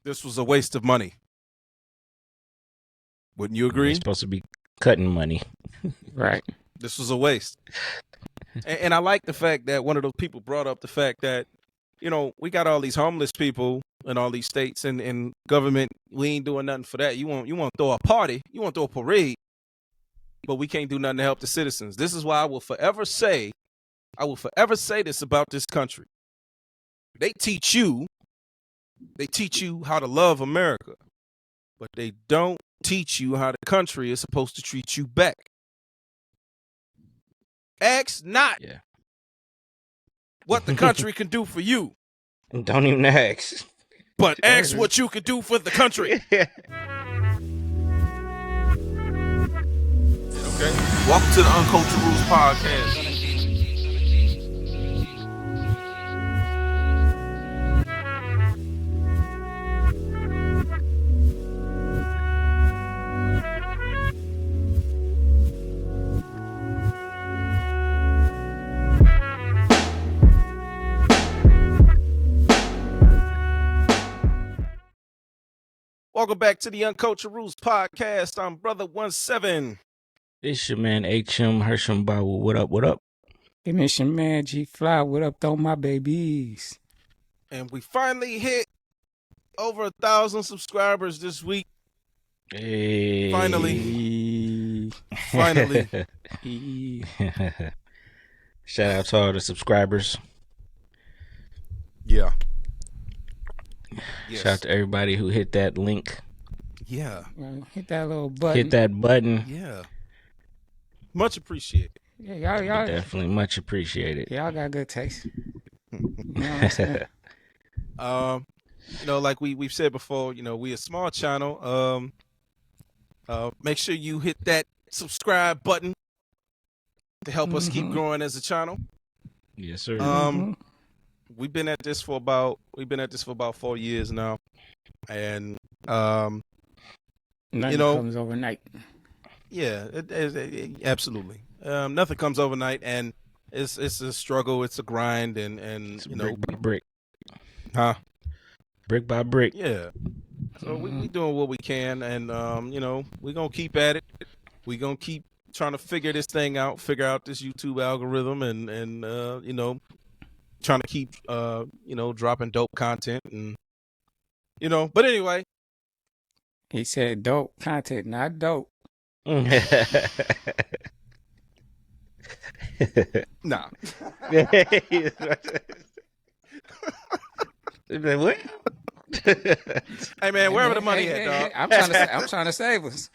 This was a waste of money. Wouldn't you agree? They're supposed to be cutting money. Right. This was a waste. And I like the fact that one of those people brought up the fact that, we got all these homeless people in all these states and government. We ain't doing nothing for that. You want to throw a party. You want to throw a parade. But we can't do nothing to help the citizens. This is why I will forever say this about this country. They teach you how to love America, but they don't teach you how the country is supposed to treat you back. Ask not what the country can do for you. Don't even ask. But ask what you can do for the country. Okay. Welcome to the Uncultured Rules podcast. Welcome back to the Uncultured Rules podcast. I'm Brother 17. This your man HM Hersham Bawu. What up? What up? And it's your man G Fly. What up, though, my babies? And we finally hit over 1,000 subscribers this week. Hey. Finally. Shout out to all the subscribers. Yeah. Yes. Shout out to everybody who hit that link. Yeah. Hit that little button. Hit that button. Yeah. Much appreciated. Yeah, y'all definitely much appreciated. Y'all got good taste. You know what I'm saying? Like we've said before, we a small channel. Make sure you hit that subscribe button to help us keep growing as a channel. Yes, sir. We've been at this for about 4 years now, and Nothing comes overnight. Yeah, absolutely. Nothing comes overnight, and it's a struggle, it's a grind, and it's brick by brick. Huh? Brick by brick. Yeah. So we doing what we can, and we're gonna keep at it. We're gonna keep trying to figure this thing out, figure out this YouTube algorithm, and trying to keep dropping dope content, and but anyway, he said dope content, not dope. Nah. What? Hey man, wherever the money at, dog. I'm trying to save us.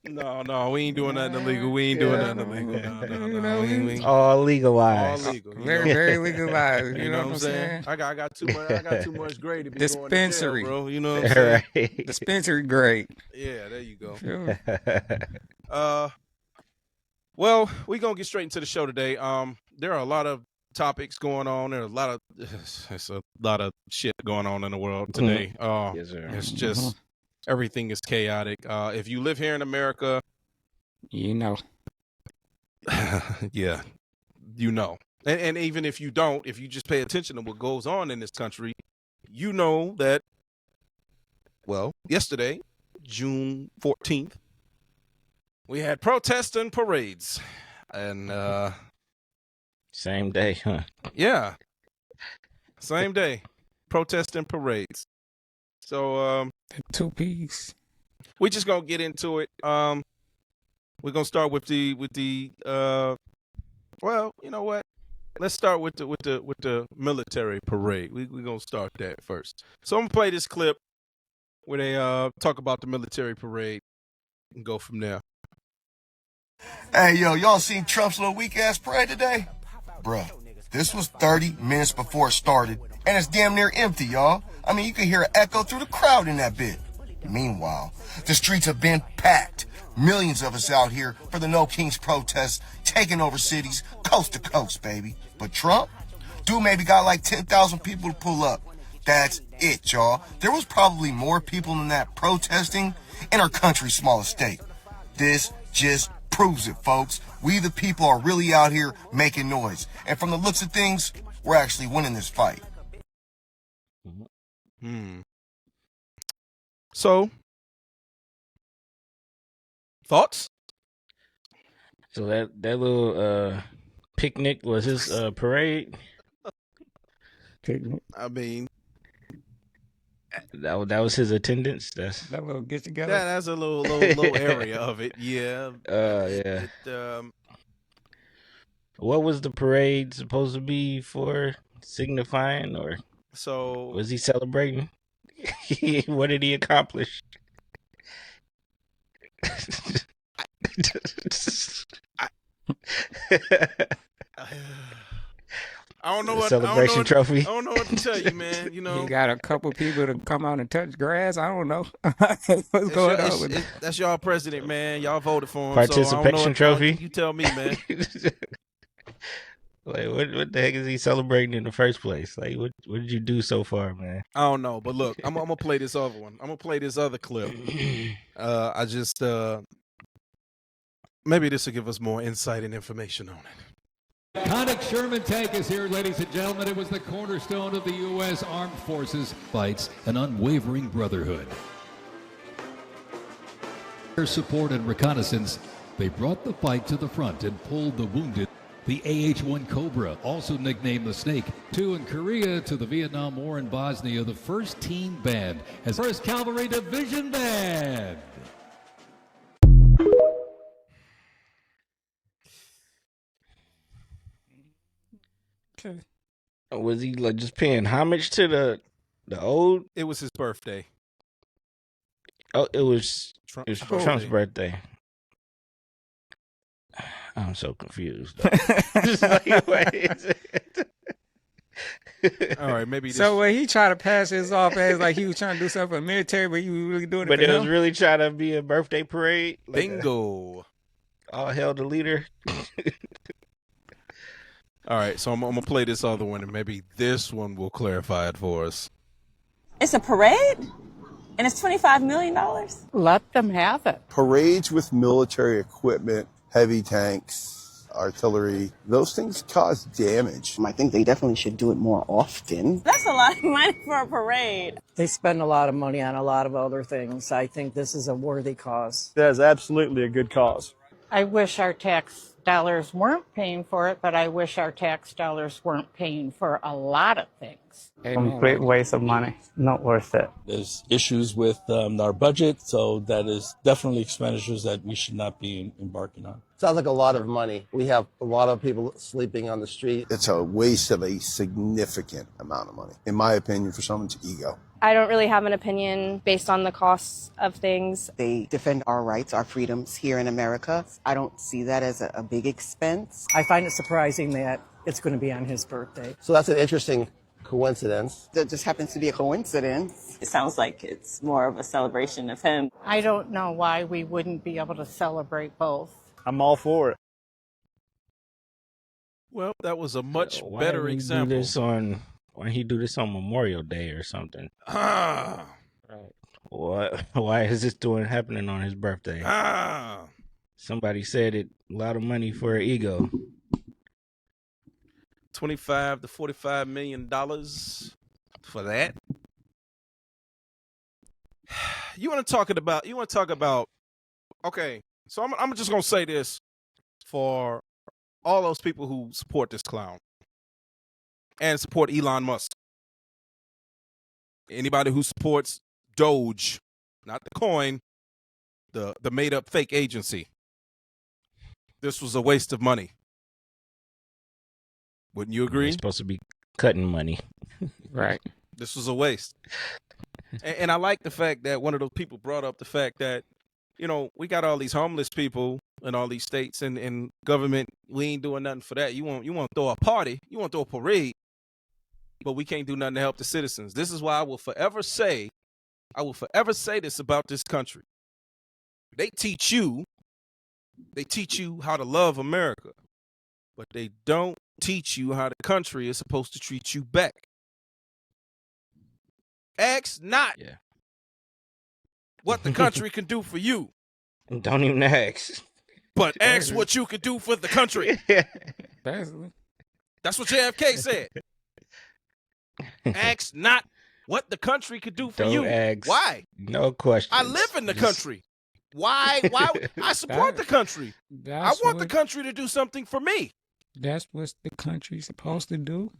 No, we ain't doing nothing illegal. We ain't doing nothing illegal. No. We all legalized. All legal. Very legalized. You know what I'm saying? I got too much grade to be dispensary, going to jail, bro. You know what I'm saying? Right. Dispensary grade. Yeah, there you go. Sure. Well, we're gonna get straight into the show today. There are a lot of topics going on. There's a lot of shit going on in the world today. Yes, sir. It's just everything is chaotic. If you live here in America, yeah, and even if you don't, if you just pay attention to what goes on in this country, you know that. Well, yesterday, June 14th. We had protests and parades, and same day, huh? Yeah, same day, protests and parades. So two piece. We're just gonna get into it. We're gonna start with the. Well, you know what? Let's start with the military parade. We're gonna start that first. So I'm gonna play this clip where they talk about the military parade and go from there. Hey, yo, y'all seen Trump's little weak-ass parade today? Bruh, this was 30 minutes before it started, and it's damn near empty, y'all. I mean, you can hear an echo through the crowd in that bit. Meanwhile, the streets have been packed. Millions of us out here for the No Kings protests, taking over cities, coast to coast, baby. But Trump? Dude maybe got like 10,000 people to pull up. That's it, y'all. There was probably more people than that protesting in our country's smallest state. This just proves it, folks. We the people are really out here making noise. And from the looks of things, we're actually winning this fight. So, thoughts? So that little picnic was his parade. Picnic. I mean, That was his attendance. That's That little get together. that's a little area of it. Yeah. yeah. What was the parade supposed to be for? Signifying, or So was he celebrating? What did he accomplish? I don't know The what celebration trophy. I don't know what to tell you, man. You know, He got a couple people to come out and touch grass. I don't know what's going on with that. that's y'all president, man. Y'all voted for him. Participation trophy. You tell me, man. Like what the heck is he celebrating in the first place? Like what did you do so far, man? I don't know, but look, I'm gonna play this other one. I'm gonna play this other clip. I just maybe this will give us more insight and information on it. Iconic Sherman tank is here, ladies and gentlemen. It was the cornerstone of the U.S. Armed Forces, fights an unwavering brotherhood. Their support and reconnaissance, they brought the fight to the front and pulled the wounded. The AH-1 Cobra, also nicknamed the Snake, to in Korea to the Vietnam War in Bosnia, the 1st Teen Band as 1st Cavalry Division Band. Okay. Was he like just paying homage to the old? It was his birthday. Oh, it was Trump's Trump's birthday. I'm so confused. All right, maybe. So when he tried to pass this off as like he was trying to do something for the military, but he was really doing it But for it was him? really trying to be a birthday parade. Like Bingo. all hail the leader. All right, so I'm gonna play this other one, and maybe this one will clarify it for us. It's a parade? And it's $25 million? Let them have it. Parades with military equipment, heavy tanks, artillery, those things cause damage. I think they definitely should do it more often. That's a lot of money for a parade. They spend a lot of money on a lot of other things. I think this is a worthy cause. That is absolutely a good cause. I wish our tax dollars weren't paying for it, but I wish our tax dollars weren't paying for a lot of things. Complete waste of money. Not worth it. There's issues with our budget, so that is definitely expenditures that we should not be embarking on. Sounds like a lot of money. We have a lot of people sleeping on the street. It's a waste of a significant amount of money, in my opinion, for someone's ego. I don't really have an opinion based on the costs of things. They defend our rights, our freedoms here in America. I don't see that as a big expense. I find it surprising that it's going to be on his birthday. So that's an interesting coincidence. That just happens to be a coincidence. It sounds like it's more of a celebration of him. I don't know why we wouldn't be able to celebrate both. I'm all for it. Well, that was a much Why better did he example. Why he do this on Memorial Day or something? Ah, Why is this happening on his birthday? Somebody said it. A lot of money for an ego. $25 to $45 million for that. You want to talk about? Okay, so I'm just gonna say this for all those people who support this clown and support Elon Musk. Anybody who supports Doge, not the coin, the made up fake agency. This was a waste of money. Wouldn't you agree? He's supposed to be cutting money. Right. This was a waste. And I like the fact that one of those people brought up the fact that, we got all these homeless people in all these states and government, we ain't doing nothing for that. You want to throw a party, you want to throw a parade, but we can't do nothing to help the citizens. This is why I will forever say this about this country. They teach you how to love America, but they don't teach you how the country is supposed to treat you back. Ask not what the country can do for you. Don't even ask. But ask what you can do for the country. Basically. That's what JFK said. Ask not what the country could do for Don't you. ask. Why? No questions. I live in the Just- country. Why? I support the country. I want the country to do something for me. That's what the country's supposed to do.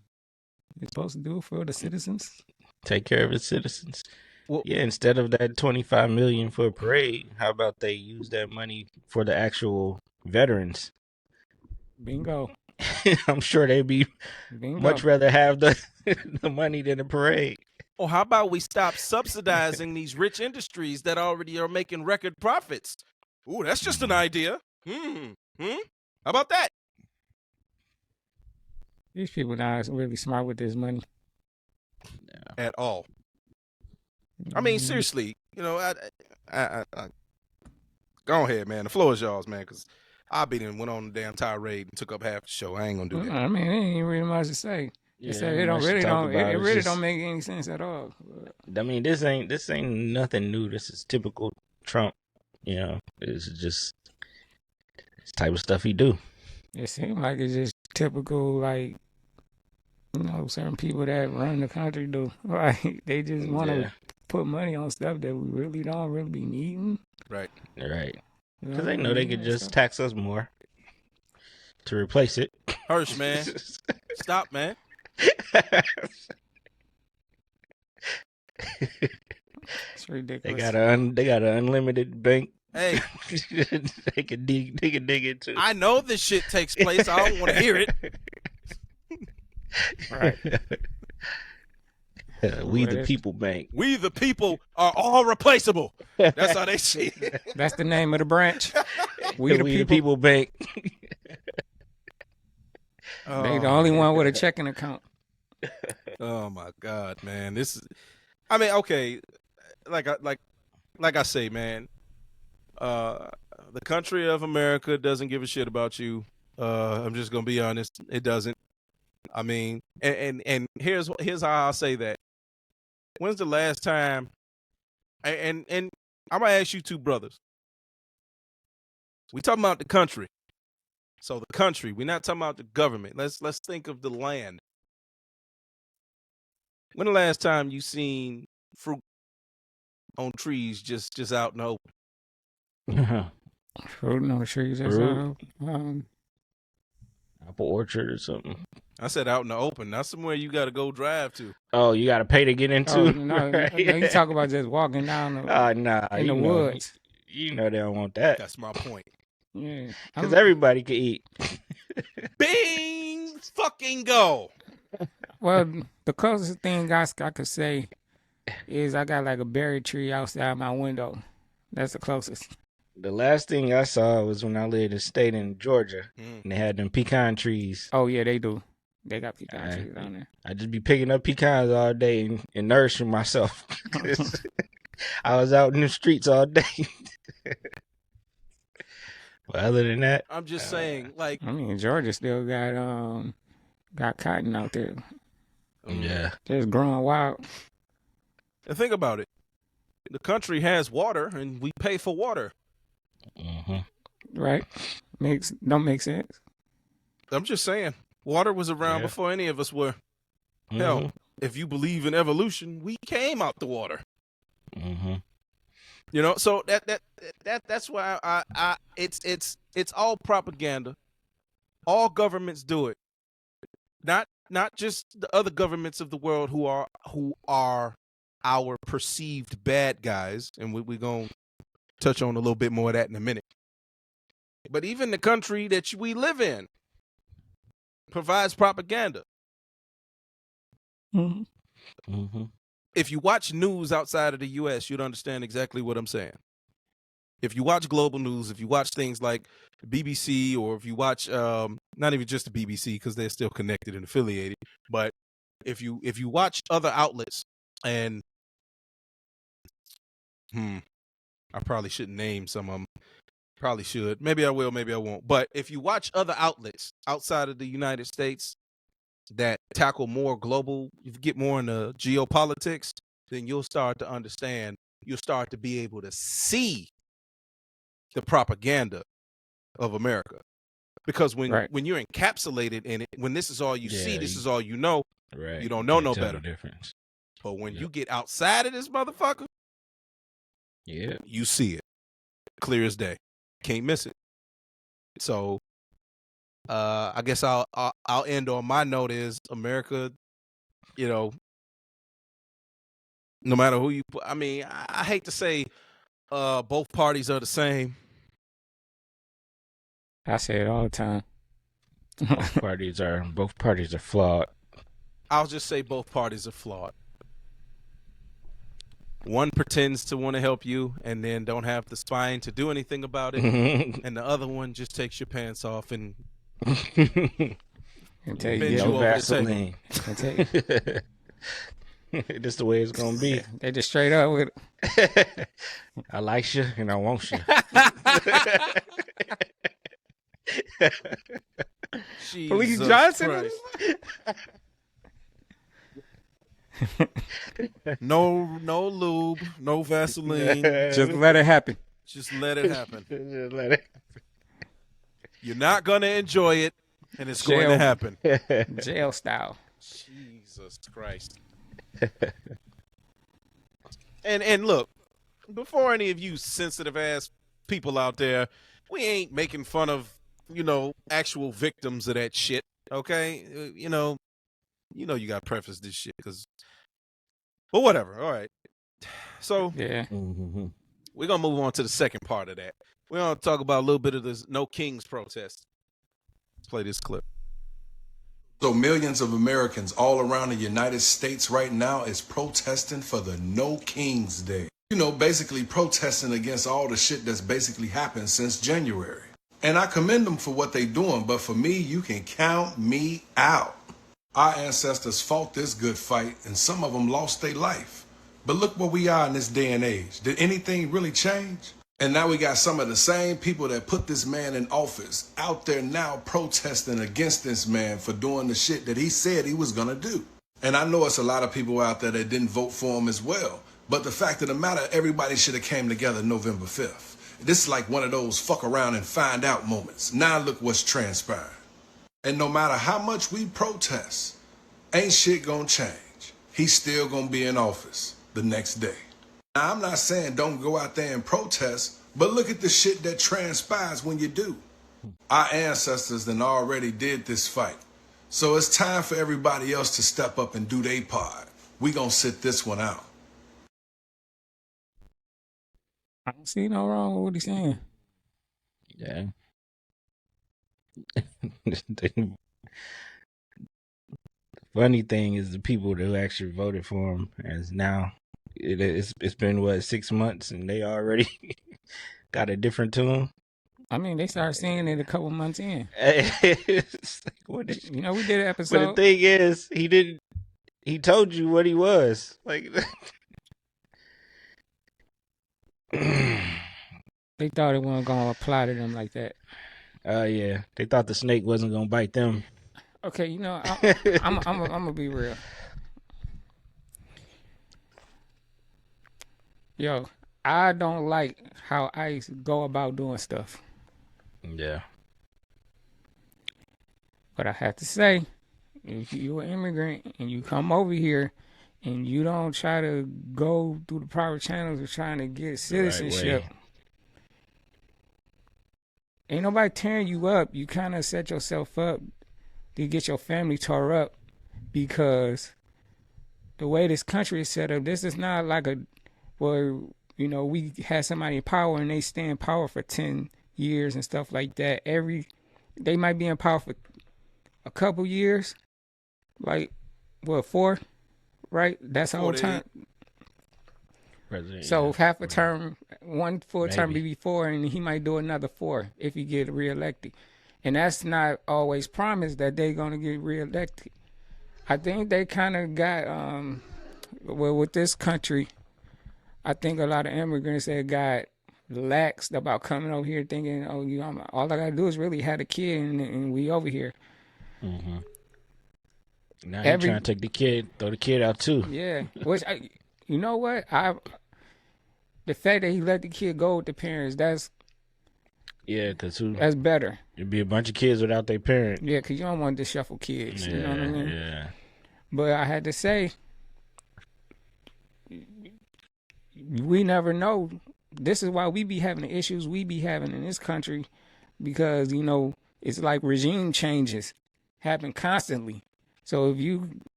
It's supposed to do for the citizens. Take care of its citizens. Well, yeah, instead of that $25 million for a parade, how about they use that money for the actual veterans? Bingo. I'm sure they'd be much rather have the the money than a parade. Or how about we stop subsidizing these rich industries that already are making record profits? Ooh, that's just an idea. How about that? These people not really smart with this money. At all. I mean, seriously, you know, I go ahead, man. The floor is yours, man, because I went on a damn tirade and took up half the show. I ain't gonna do that. I mean, it ain't really much to say. Yeah, It really don't make any sense at all. I mean, this ain't nothing new. This is typical Trump. You know, it's just this type of stuff he do. It seems like it's just typical, like, you know, certain people that run the country do. Like, they just want to put money on stuff that we really don't really be needing. Right. Because they know they could just tax us more to replace it. Hirsch, man. Stop, man. It's ridiculous. They got an unlimited bank. Hey, they can dig into. I know this shit takes place. I don't want to hear it. Right. We the people bank. We the people are all replaceable. That's how they see it. That's the name of the branch. We the people bank. They the only one with a checking account. Oh my God, man! This is, I mean, okay, like I say, man, the country of America doesn't give a shit about you. I'm just gonna be honest, it doesn't. I mean, and here's how I'll say that. When's the last time? And I'm gonna ask you two brothers. We talking about the country. So the country, we're not talking about the government. Let's think of the land. When the last time you seen fruit on trees just out in the open? Fruit on the trees that's out. Apple orchard or something. I said out in the open. That's somewhere you got to go drive to. Oh, you got to pay to get into? Oh, no, you talk about just walking down in the woods. You know they don't want that. That's my point. Yeah, because everybody can eat. Bing, fucking go. Well, the closest thing I could say is I got like a berry tree outside my window. That's the closest. The last thing I saw was when I lived in state in Georgia, and they had them pecan trees. Oh yeah, they do. They got pecan trees down there. I just be picking up pecans all day and nourishing myself. I was out in the streets all day. But other than that, I'm just saying, like, I mean, Georgia still got cotton out there. Yeah, just growing wild. And think about it. The country has water, and we pay for water. Right? Don't make sense. I'm just saying, water was around before any of us were. Hell, if you believe in evolution, we came out the water. You know, so that's why it's all propaganda. All governments do it. Not just the other governments of the world who are our perceived bad guys, and we're gonna touch on a little bit more of that in a minute. But even the country that we live in provides propaganda. If you watch news outside of the U.S., you'd understand exactly what I'm saying. If you watch global news, if you watch things like the BBC, or if you watch not even just the BBC because they're still connected and affiliated, but if you watch other outlets, and I probably shouldn't name some of them. Probably should. Maybe I will, maybe I won't. But if you watch other outlets outside of the United States that tackle more global, you get more into geopolitics, then you'll start to understand, you'll start to be able to see the propaganda of America. Because when you're encapsulated in it, when this is all you see, this is all you know, you don't know no better. Difference. But when you get outside of this motherfucker, you see it clear as day. Can't miss it. So, I guess I'll end on my note is America. You know, no matter who you put. I mean, I hate to say, both parties are the same. I say it all the time. Both parties are flawed. I'll just say both parties are flawed. One pretends to want to help you and then don't have the spine to do anything about it, and the other one just takes your pants off and bends you over Vaseline. This the way it's gonna be. They just straight up with it. I like you and I want you. Police Johnson. No lube, no Vaseline. Just let it happen. Just let it happen. Just let it happen. You're not gonna enjoy it, and it's going to happen. Jail style. Jesus Christ. And look, before any of you sensitive ass people out there, we ain't making fun of, actual victims of that shit. Okay, you got to preface this shit but whatever. All right. So yeah, we're gonna move on to the second part of that. We're gonna talk about a little bit of this No Kings protest. Let's play this clip. So millions of Americans all around the United States right now is protesting for the No Kings Day. Basically protesting against all the shit that's basically happened since January. And I commend them for what they doing, but for me, you can count me out. Our ancestors fought this good fight, and some of them lost their life. But look where we are in this day and age. Did anything really change? And now we got some of the same people that put this man in office out there now protesting against this man for doing the shit that he said he was gonna do. And I know it's a lot of people out there that didn't vote for him as well. But the fact of the matter, everybody should have came together November 5th. This is like one of those fuck around and find out moments. Now look what's transpired. And no matter how much we protest, ain't shit gonna change. He's still gonna be in office the next day. Now, I'm not saying don't go out there and protest, but look at the shit that transpires when you do. Our ancestors then already did this fight. So it's time for everybody else to step up and do their part. We gonna sit this one out. I don't see no wrong with what he's saying. Yeah. Funny thing is the people who actually voted for him as now it's been 6 months and they already got a different tune. I mean, they started seeing it a couple months in. It's like, we did an episode. But the thing is, he told you what he was. Like they thought it wasn't gonna apply to them like that. Yeah. They thought the snake wasn't gonna bite them. Okay, I'm gonna be real. Yo, I don't like how ICE go about doing stuff. Yeah. But I have to say, if you're an immigrant and you come over here and you don't try to go through the proper channels of trying to get citizenship, ain't nobody tearing you up. You kind of set yourself up to get your family tore up because the way this country is set up, this is not like where, we had somebody in power and they stay in power for 10 years and stuff like that. They might be in power for a couple years, like, 4, right? That's the whole time. President, so half a term, one full term be before, and he might do another 4 if he get reelected. And that's not always promised that they're going to get reelected. I think they kind of got, with this country, I think a lot of immigrants that got laxed about coming over here thinking, all I got to do is really have a kid and we over here. Mm-hmm. Now he's trying to take the kid, throw the kid out too. Yeah. Which, you know what? The fact that he let the kid go with the parents, that's better. It'd be a bunch of kids without their parent. Yeah, because you don't want to shuffle kids. Yeah, you know what I mean? Yeah. But I had to say, we never know. This is why we be having the issues we be having in this country, because it's like regime changes happen constantly. So if you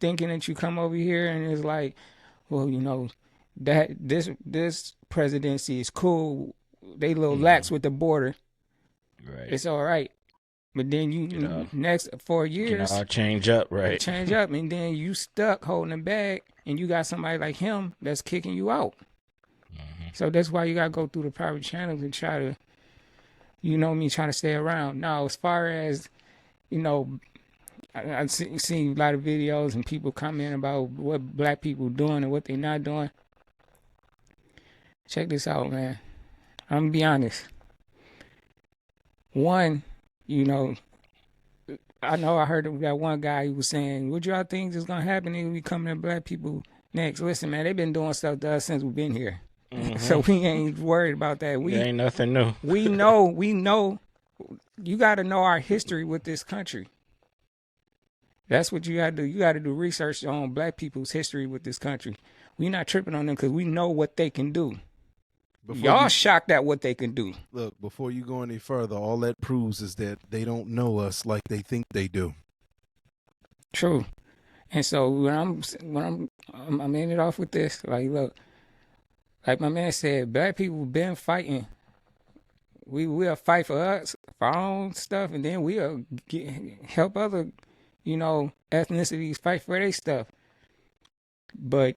thinking that you come over here and it's like, well, that this presidency is cool, they a little lax with the border, Right. it's all right. But then next 4 years, I'll change up, right? Change up, and then you stuck holding the bag, and you got somebody like him that's kicking you out. So that's why you gotta go through the private channels and try to, try to stay around. Now, as far as, I've seen a lot of videos and people comment about what black people doing and what they not doing. Check this out, man. I'm gonna be honest. One, I know I heard that one guy who was saying, what y'all think is gonna happen if we come to black people next? Listen, man, they've been doing stuff to us since we've been here. So we ain't worried about that. There ain't nothing new. We know. You got to know our history with this country. That's what you got to do. You got to do research on black people's history with this country. We not tripping on them because we know what they can do. Y'all shocked at what they can do. Look, before you go any further, all that proves is that they don't know us like they think they do. True. And so when I'm ending it off with this, like, look, like my man said, black people been fighting. We'll fight for us, for our own stuff, and then we'll help other, ethnicities fight for their stuff. But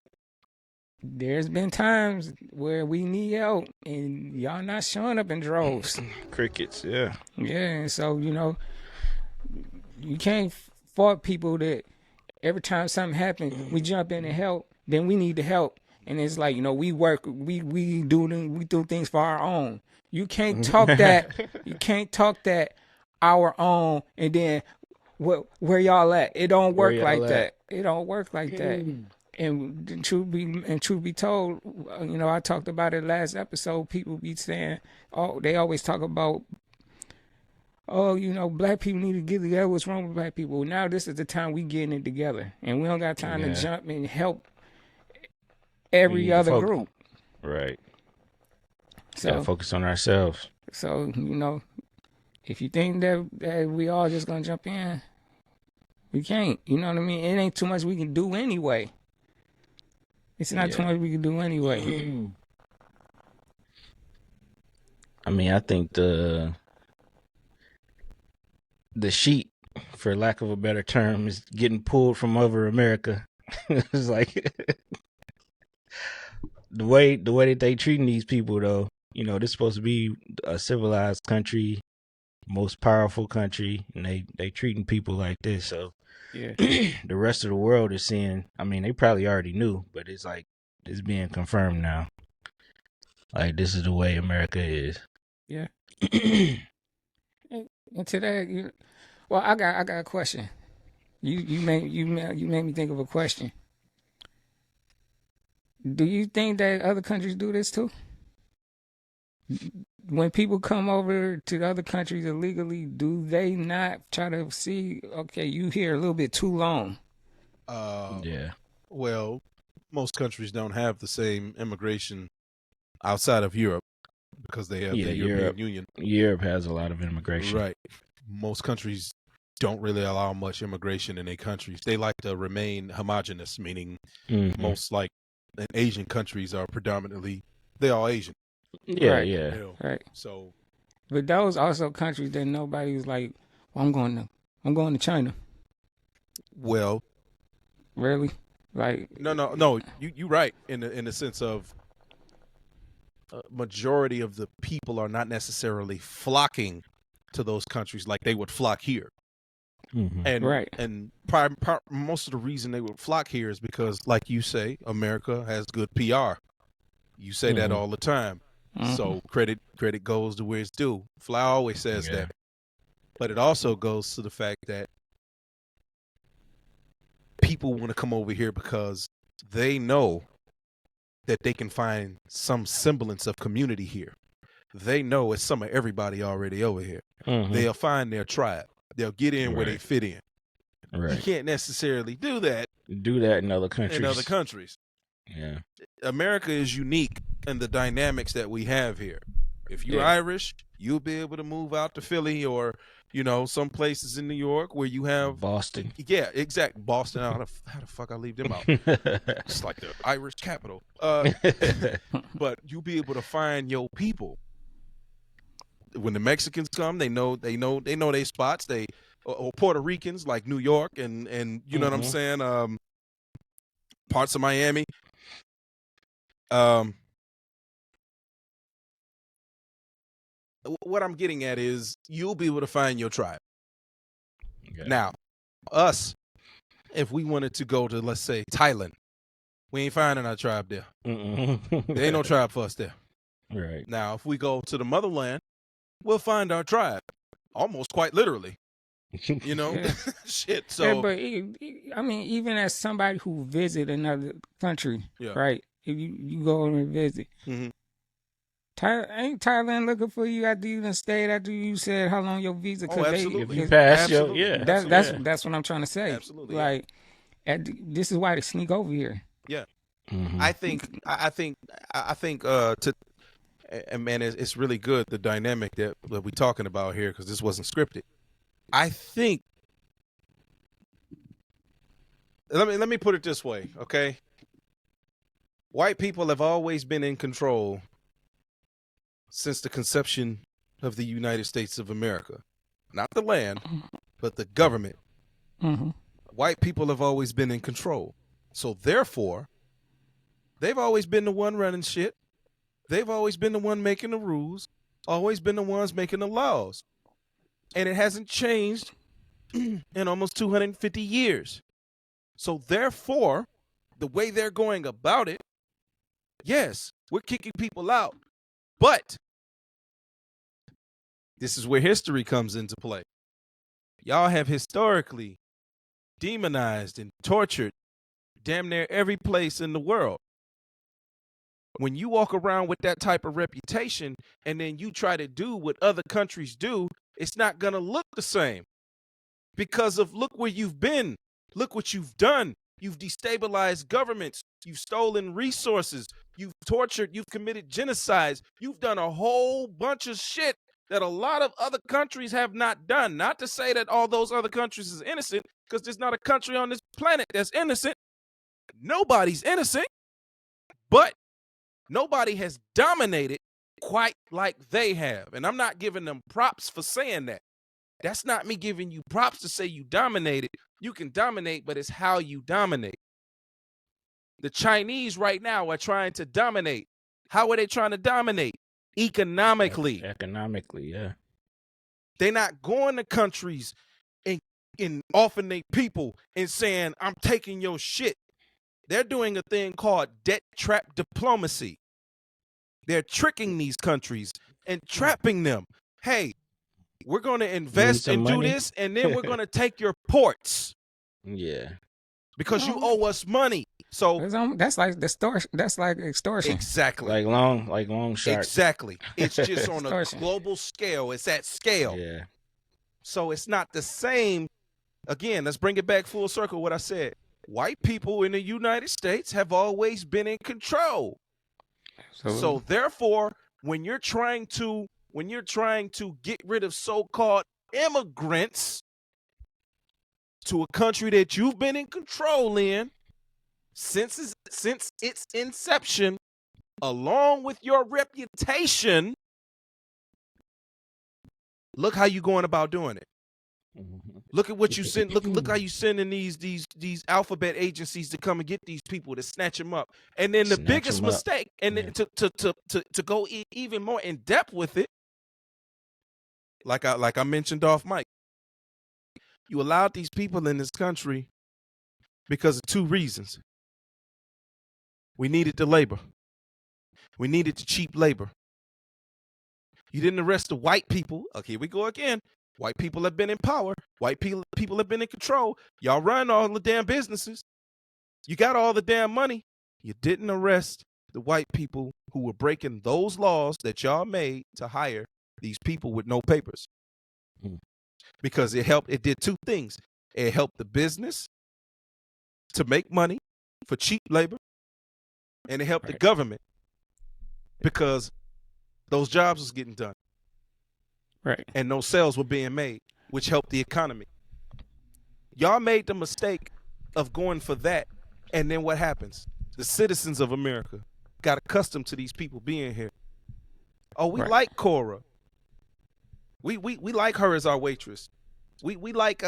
there's been times where we need help, and y'all not showing up in droves. Crickets, yeah. Yeah, and so, you can't fault people that every time something happens, we jump in and help, then we need the help. And it's like, we work, we do things for our own. You can't talk that. You can't talk that our own, and then where y'all at? It don't work like that. It don't work like that. And truth be told, I talked about it last episode. People be saying, they always talk about, black people need to get together. What's wrong with black people? Now this is the time we getting it together, and we don't got time to jump and help every other group. Right. So gotta focus on ourselves. So, if you think that we all just gonna jump in, we can't. You know what I mean? It ain't too much we can do anyway. It's not too much we can do anyway. I mean, I think the sheet, for lack of a better term, is getting pulled from over America. It's like the way that they treating these people, though. This is supposed to be a civilized country, most powerful country, and they treating people like this. So yeah, the rest of the world is seeing. I mean, they probably already knew, but it's like it's being confirmed now. Like, this is the way America is. Yeah. And to that, I got a question. You made me think of a question. Do you think that other countries do this too? When people come over to the other countries illegally, do they not try to see, okay, you here a little bit too long? Yeah. Well, most countries don't have the same immigration outside of Europe because they have the European Union. Europe has a lot of immigration. Right. Most countries don't really allow much immigration in their countries. They like to remain homogenous, meaning most Asian countries are predominantly, they're all Asian. Yeah, right. Yeah. Right. So, but those also countries that nobody was like, well, I'm going to China. Well, really? Like, no. You right in the sense of majority of the people are not necessarily flocking to those countries like they would flock here. And right. And most of the reason they would flock here is because, like you say, America has good PR. You say that all the time. So credit goes to where it's due. Fly always says that. But it also goes to the fact that people want to come over here because they know that they can find some semblance of community here. They know it's some of everybody already over here. They'll find their tribe. They'll get in where they fit in. Right. You can't necessarily do that in other countries. Yeah. America is unique in the dynamics that we have here. If you're Yeah. Irish, you'll be able to move out to Philly or, some places in New York where you have Boston. Yeah, exactly. Boston. How the fuck I leave them out? It's like the Irish capital. But you'll be able to find your people. When the Mexicans come, they know their spots. Or Puerto Ricans like New York and you know what I'm saying. Parts of Miami. What I'm getting at is you'll be able to find your tribe. Okay. Now, us, if we wanted to go to, let's say, Thailand, we ain't finding our tribe there. There ain't no tribe for us there. Right. Now, if we go to the motherland, we'll find our tribe, almost quite literally. Yeah. Shit. So, Yeah, but I mean, even as somebody who visit another country, Yeah. right? If you go and visit, Mhm. ain't Thailand looking for you after you done stayed, after you said how long your visa? Oh, absolutely. If you pass your, Absolutely. yeah. That's what I'm trying to say. Absolutely, yeah. Like, this is why they sneak over here. Yeah. Mhm. I think and man, it's really good, the dynamic that we're talking about here, because this wasn't scripted. I think, let me put it this way, okay? White people have always been in control since the conception of the United States of America. Not the land, but the government. Mm-hmm. White people have always been in control. So therefore, they've always been the one running shit. They've always been the one making the rules, always been the ones making the laws. And it hasn't changed in almost 250 years. So therefore, the way they're going about it, yes, we're kicking people out. But this is where history comes into play. Y'all have historically demonized and tortured damn near every place in the world. When you walk around with that type of reputation and then you try to do what other countries do, it's not going to look the same. Because of look where you've been. Look what you've done. You've destabilized governments. You've stolen resources. You've tortured. You've committed genocides. You've done a whole bunch of shit that a lot of other countries have not done. Not to say that all those other countries is innocent, because there's not a country on this planet that's innocent. Nobody's innocent. But nobody has dominated quite like they have. And I'm not giving them props for saying that. That's not me giving you props to say you dominated. You can dominate, but it's how you dominate. The Chinese right now are trying to dominate. How are they trying to dominate? Economically. Economically, yeah. They're not going to countries and offering their people and saying, I'm taking your shit. They're doing a thing called debt trap diplomacy. They're tricking these countries and trapping them. Hey, we're going to invest some and do money? this, and then we're going to take your ports Yeah. because you owe us money. So That's like extortion. That's like extortion. exactly, Like long sharks. exactly. It's just on a Extortion. global scale. It's at scale. Yeah. So it's not the same. Again, let's bring it back full circle. What I said: white people in the United States have always been in control. So therefore, when you're trying to get rid of so-called immigrants to a country that you've been in control in since its inception, along with your reputation, look how you going about doing it. Look at what you send. Look how you sending these alphabet agencies to come and get these people to snatch them up. And then the Snatch biggest 'em up. mistake, and then to go even more in depth with it, like I mentioned off mic, you allowed these people in this country because of two reasons. We needed the labor. We needed the cheap labor. You didn't arrest the white people. Okay, here we go again. White people have been in power. White people have been in control. Y'all run all the damn businesses. You got all the damn money. You didn't arrest the white people who were breaking those laws that y'all made to hire these people with no papers. Because it did two things. It helped the business to make money for cheap labor. and it helped the government because those jobs was getting done. Right. And those sales were being made, which helped the economy. Y'all made the mistake of going for that. And then what happens? The citizens of America got accustomed to these people being here. Oh, we like Cora. We like her as our waitress. We like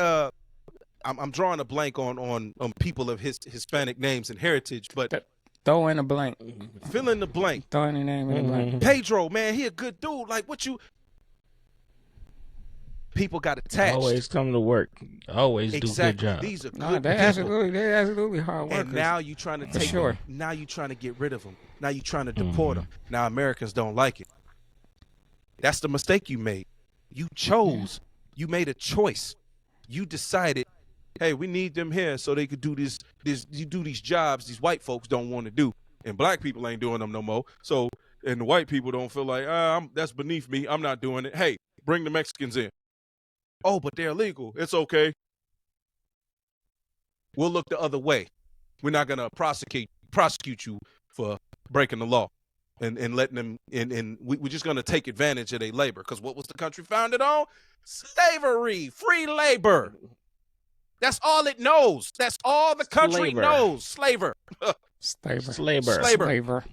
I'm drawing a blank on people of Hispanic names and heritage, but throw in a blank. Fill in the blank. Throw in a name in the blank. Pedro, man, he a good dude. Like what you people got attached. Always come to work. Always do a good job. These are good They're people. absolutely hard workers. And now you trying to take them. Now you trying to get rid of them. Now you trying to deport them. Now Americans don't like it. That's the mistake you made. You chose. You made a choice. You decided, hey, we need them here so they could do this. You do these jobs these white folks don't want to do, and black people ain't doing them no more. So, and the white people don't feel like, that's beneath me. I'm not doing it. Hey, bring the Mexicans in. Oh, but they're illegal. It's okay. We'll look the other way. We're not gonna prosecute you for breaking the law and letting them in. And we're just gonna take advantage of their labor. Because what was the country founded on? Slavery, free labor. That's all it knows. That's all the country knows. Slaver. Slaver.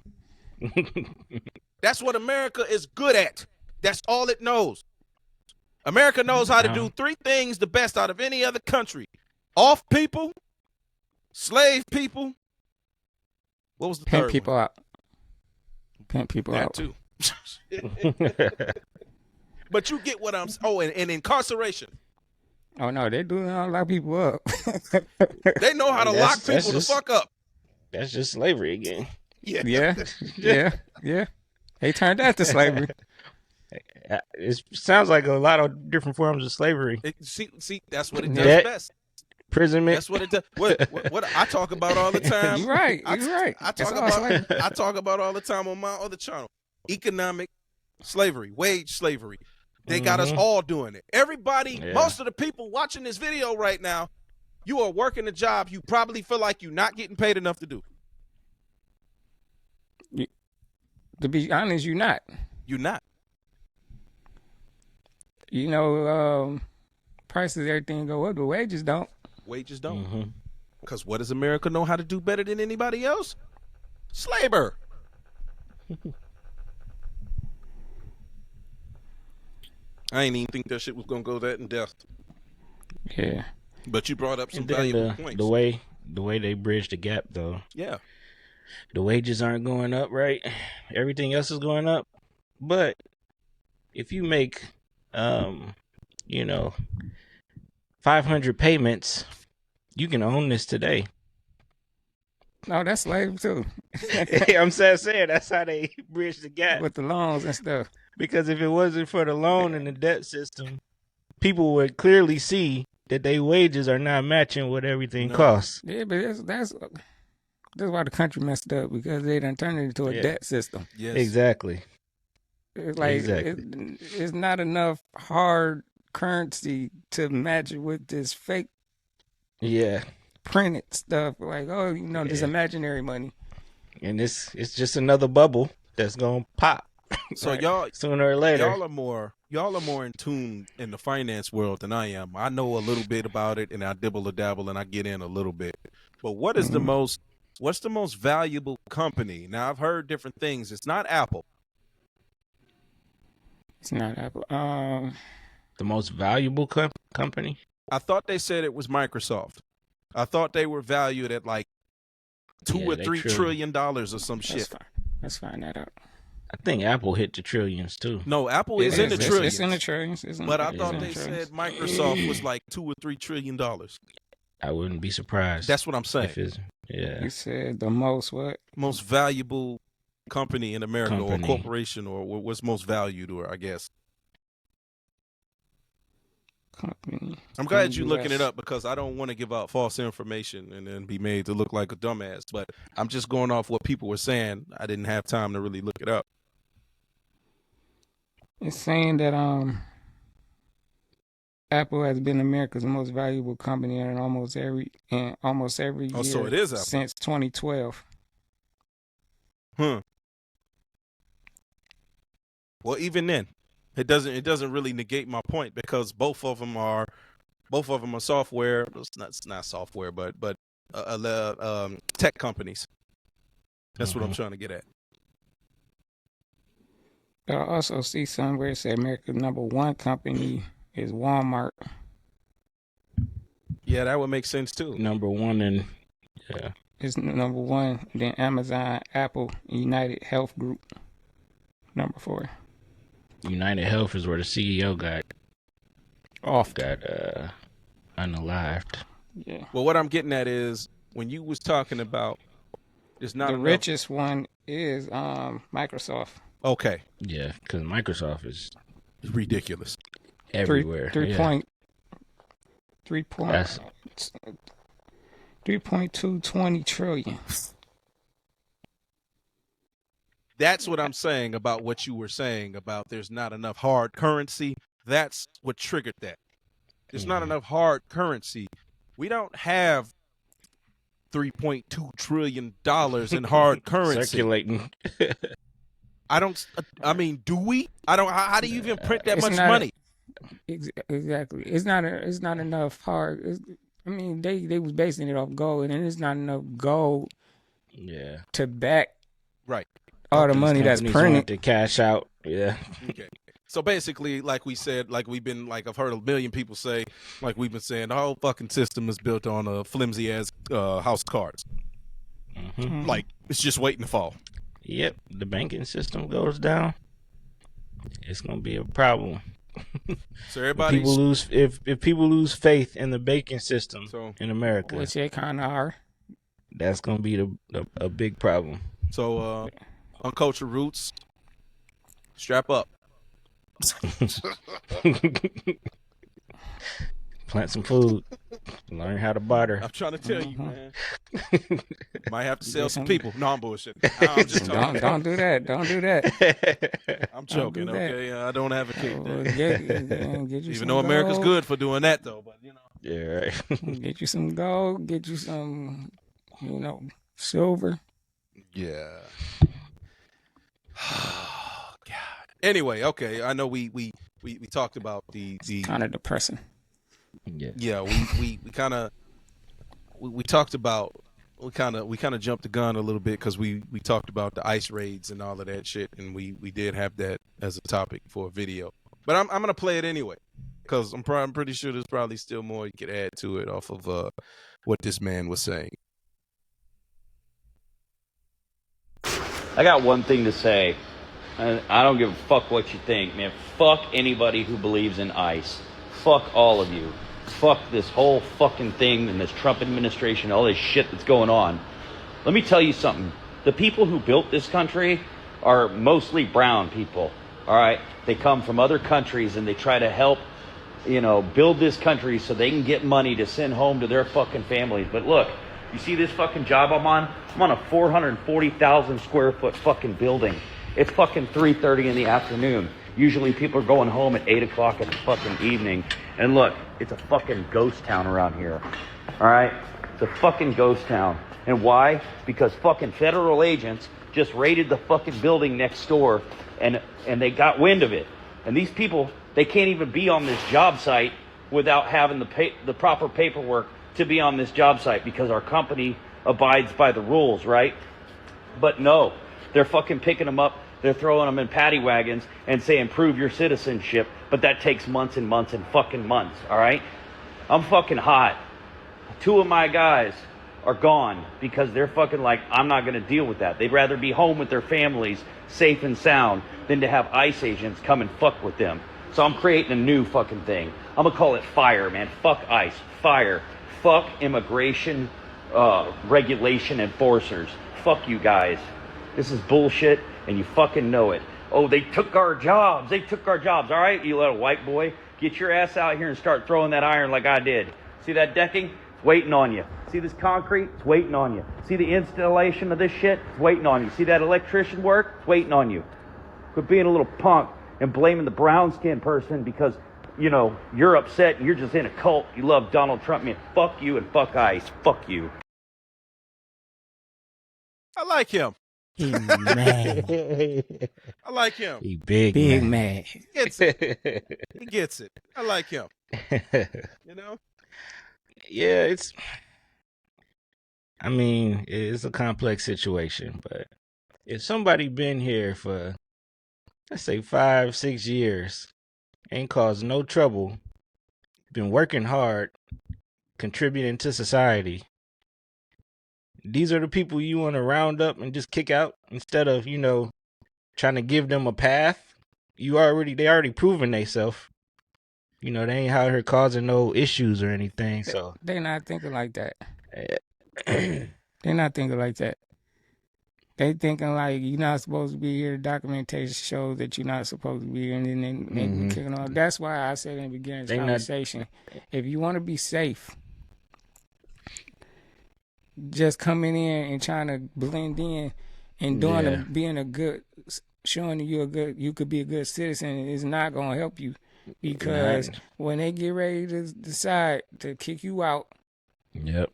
That's what America is good at. That's all it knows. America knows how to do three things the best out of any other country. Off people, slave people. What was the third people one? out. Pimp people that out. Too. But you get what I'm saying. Oh, and incarceration. Oh, no, they do lock people up. They know how to lock people the fuck up. That's just slavery again. Yeah. They turned that to slavery. It sounds like a lot of different forms of slavery. See, that's what it does best. Imprisonment. That's what it does. What I talk about all the time. You're right. I talk about all the time on my other channel. Economic slavery, wage slavery. They got us all doing it. Everybody, most of the people watching this video right now, you are working a job you probably feel like you're not getting paid enough to do. To be honest, you're not. You're not. You know, prices, everything go up, but wages don't. Wages don't. Because what does America know how to do better than anybody else? Slaver. I ain't even think that shit was gonna go that in depth. Yeah. But you brought up some valuable points. The way they bridge the gap, though. Yeah. The wages aren't going up, right? Everything else is going up. But if you make 500 payments, you can own this today. No, that's slave too. I'm saying that's how they bridge the gap with the loans and stuff. Because if it wasn't for the loan and the debt system, people would clearly see that their wages are not matching what everything costs. Yeah, but that's why the country messed up, because they done turned it into a debt system. Yes. Exactly. It's like it's not enough hard currency to match it with this fake printed stuff. Like, this imaginary money. And it's just another bubble that's gonna pop. So y'all sooner or later. Y'all are more in tune in the finance world than I am. I know a little bit about it, and I dibble a dabble and I get in a little bit. But what's the most valuable company? Now I've heard different things. It's not Apple. It's not Apple. The most valuable company? I thought they said it was Microsoft. I thought they were valued at like $2 or $3 trillion or some shit. Let's find that out. I think Apple hit the trillions too. No, Apple is in the trillions. It's in the trillions. But I thought they said Microsoft was like $2 or $3 trillion. I wouldn't be surprised. That's what I'm saying. You said the most what? Most valuable company in America or corporation, or what's most valued, or I guess. Company. I'm glad you're looking it up, because I don't want to give out false information and then be made to look like a dumbass. But I'm just going off what people were saying. I didn't have time to really look it up. It's saying that Apple has been America's most valuable company in almost every year. So it is Apple. Since 2012. Well, even then, it doesn't really negate my point because both of them are software. It's not software, but tech companies. That's what I'm trying to get at. I also see somewhere it say America's #1 company is Walmart. Yeah, that would make sense too. #1 and It's #1, then Amazon, Apple, United Health Group, #4. United Health is where the CEO got unalived. Yeah. Well, what I'm getting at is when you was talking about there's not the enough. richest one is Microsoft. Okay. Yeah, because Microsoft is ridiculous. Everywhere. 3.220 trillion. That's what I'm saying about what you were saying about there's not enough hard currency. That's what triggered that. There's not enough hard currency. We don't have $3.2 trillion in hard currency circulating. I mean, do we? How do you even print that much not money? Exactly. It's not enough hard. They was basing it off gold, and it's not enough gold. Yeah. To back. Right. All the money that's printed to cash out. Yeah. Okay. So basically, like we said, like I've heard a million people say, like we've been saying, the whole fucking system is built on a flimsy ass house of cards. Like it's just waiting to fall. Yep. The banking system goes down, it's gonna be a problem. So everybody, if people lose faith in the banking system in America, which they kind of are, that's gonna be a big problem. So, Uncultured Roots, strap up. Plant some food. Learn how to barter. I'm trying to tell you, man. Might have to sell some people. No, I'm bullshitting. I'm just talking. Don't do that. Don't do that. I'm joking. Do that. Okay, I don't advocate that. Get you Even though America's gold. good for doing that, though, but you know. Yeah, right. Get you some gold. Get you some, silver. Yeah. God. Anyway, okay. I know we talked about the kind of depressing. Yeah, we kind of we talked about we kind of jumped the gun a little bit because we talked about the ICE raids and all of that shit, and we did have that as a topic for a video. But I'm gonna play it anyway because I'm pretty sure there's probably still more you could add to it off of what this man was saying. I got one thing to say. I don't give a fuck what you think, man. Fuck anybody who believes in ICE. Fuck all of you. Fuck this whole fucking thing and this Trump administration, all this shit that's going on. Let me tell you something. The people who built this country are mostly brown people, all right? They come from other countries and they try to help, build this country so they can get money to send home to their fucking families. But look, you see this fucking job I'm on? I'm on a 440,000 square foot fucking building. It's fucking 3:30 in the afternoon. Usually people are going home at 8 o'clock in the fucking evening. And look, it's a fucking ghost town around here. All right? It's a fucking ghost town. And why? Because fucking federal agents just raided the fucking building next door and they got wind of it. And these people, they can't even be on this job site without having the proper paperwork to be on this job site because our company abides by the rules, right? But no, they're fucking picking them up. They're throwing them in paddy wagons and saying, prove your citizenship. But that takes months and months and fucking months, all right? I'm fucking hot. 2 of my guys are gone because they're fucking like, I'm not going to deal with that. They'd rather be home with their families, safe and sound, than to have ICE agents come and fuck with them. So I'm creating a new fucking thing. I'm going to call it FIRE, man. Fuck ICE. FIRE. Fuck immigration regulation enforcers. Fuck you guys. This is bullshit. And you fucking know it. Oh, they took our jobs. They took our jobs. All right, you little white boy. Get your ass out here and start throwing that iron like I did. See that decking? It's waiting on you. See this concrete? It's waiting on you. See the installation of this shit? It's waiting on you. See that electrician work? It's waiting on you. Quit being a little punk and blaming the brown-skinned person because, you're upset and you're just in a cult. You love Donald Trump. Man, fuck you and fuck ICE. Fuck you. I like him. He mad. I like him. He big mad. He gets it. He gets it. I like him. You know? Yeah, I mean, it's a complex situation, but if somebody been here for, let's say, 5-6 years, ain't caused no trouble, been working hard, contributing to society, these are the people you want to round up and just kick out instead of, trying to give them a path. They already proven themselves. They ain't out here causing no issues or anything. So They not thinking like that. They're not thinking like that. They thinking like you're not supposed to be here. Documentation shows that you're not supposed to be here, and then they be kicking off. That's why I said in the beginning of this conversation, if you want to be safe, just coming in and trying to blend in and showing you could be a good citizen is not gonna help you, because when they get ready to decide to kick you out, yep,